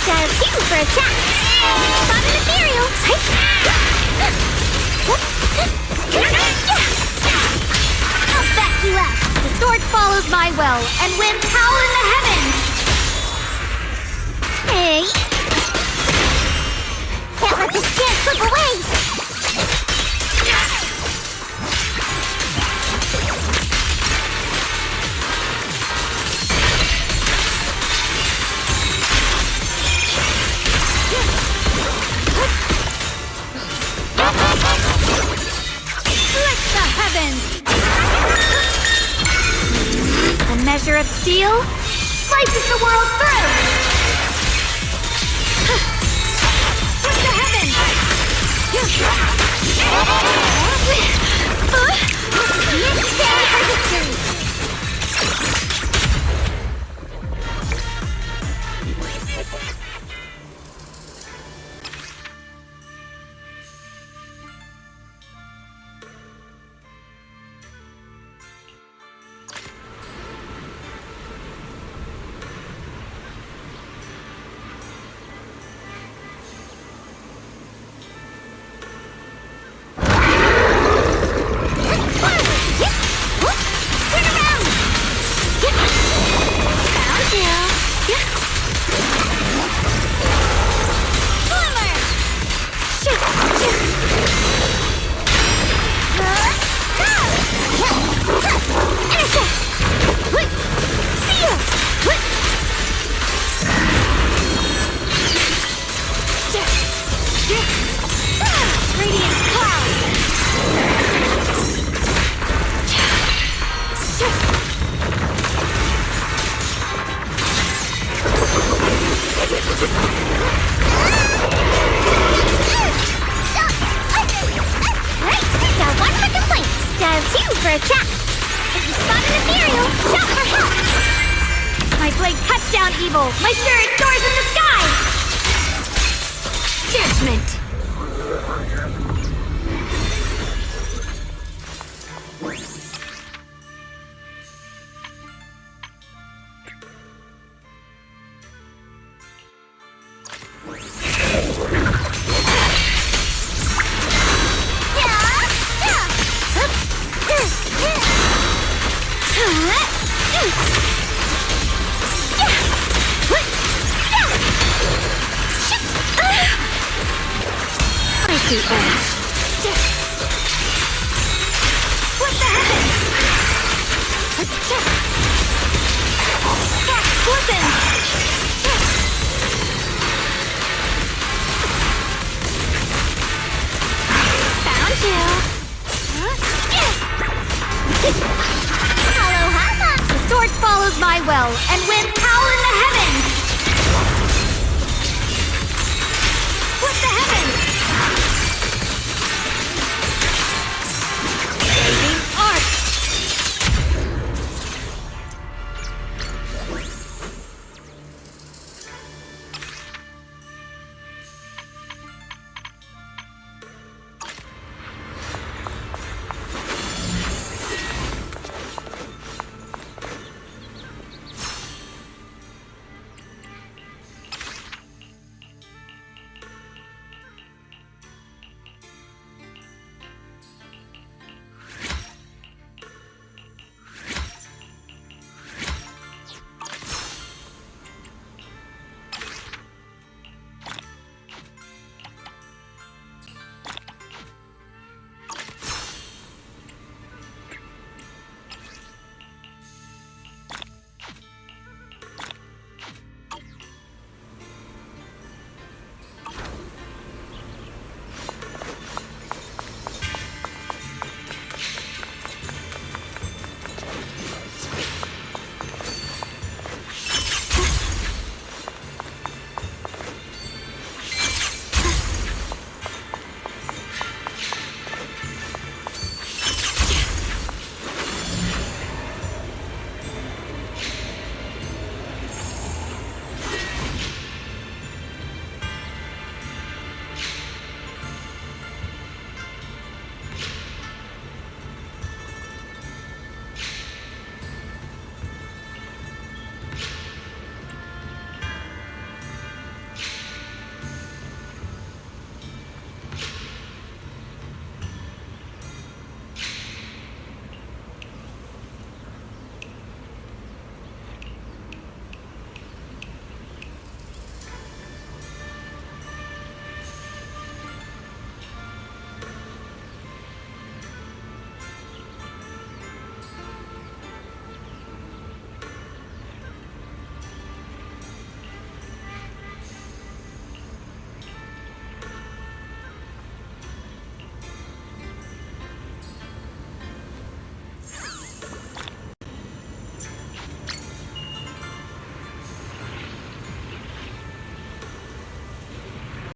Dial 2 for a chat. Spot an ethereal. I'll back you up. The sword follows my will and wins power in the heavens! Hey! Can't let this chance slip away! Split the heavens! The measure of steel slices the world through! Split the heavens! Necessary for victory! Turn Right, dial 1 for complaints, dial 2 for a chat. If you spot an ethereal, shout for help. My blade cuts down evil. My spirit soars in the sky. Judgment. What the heavens? Listen!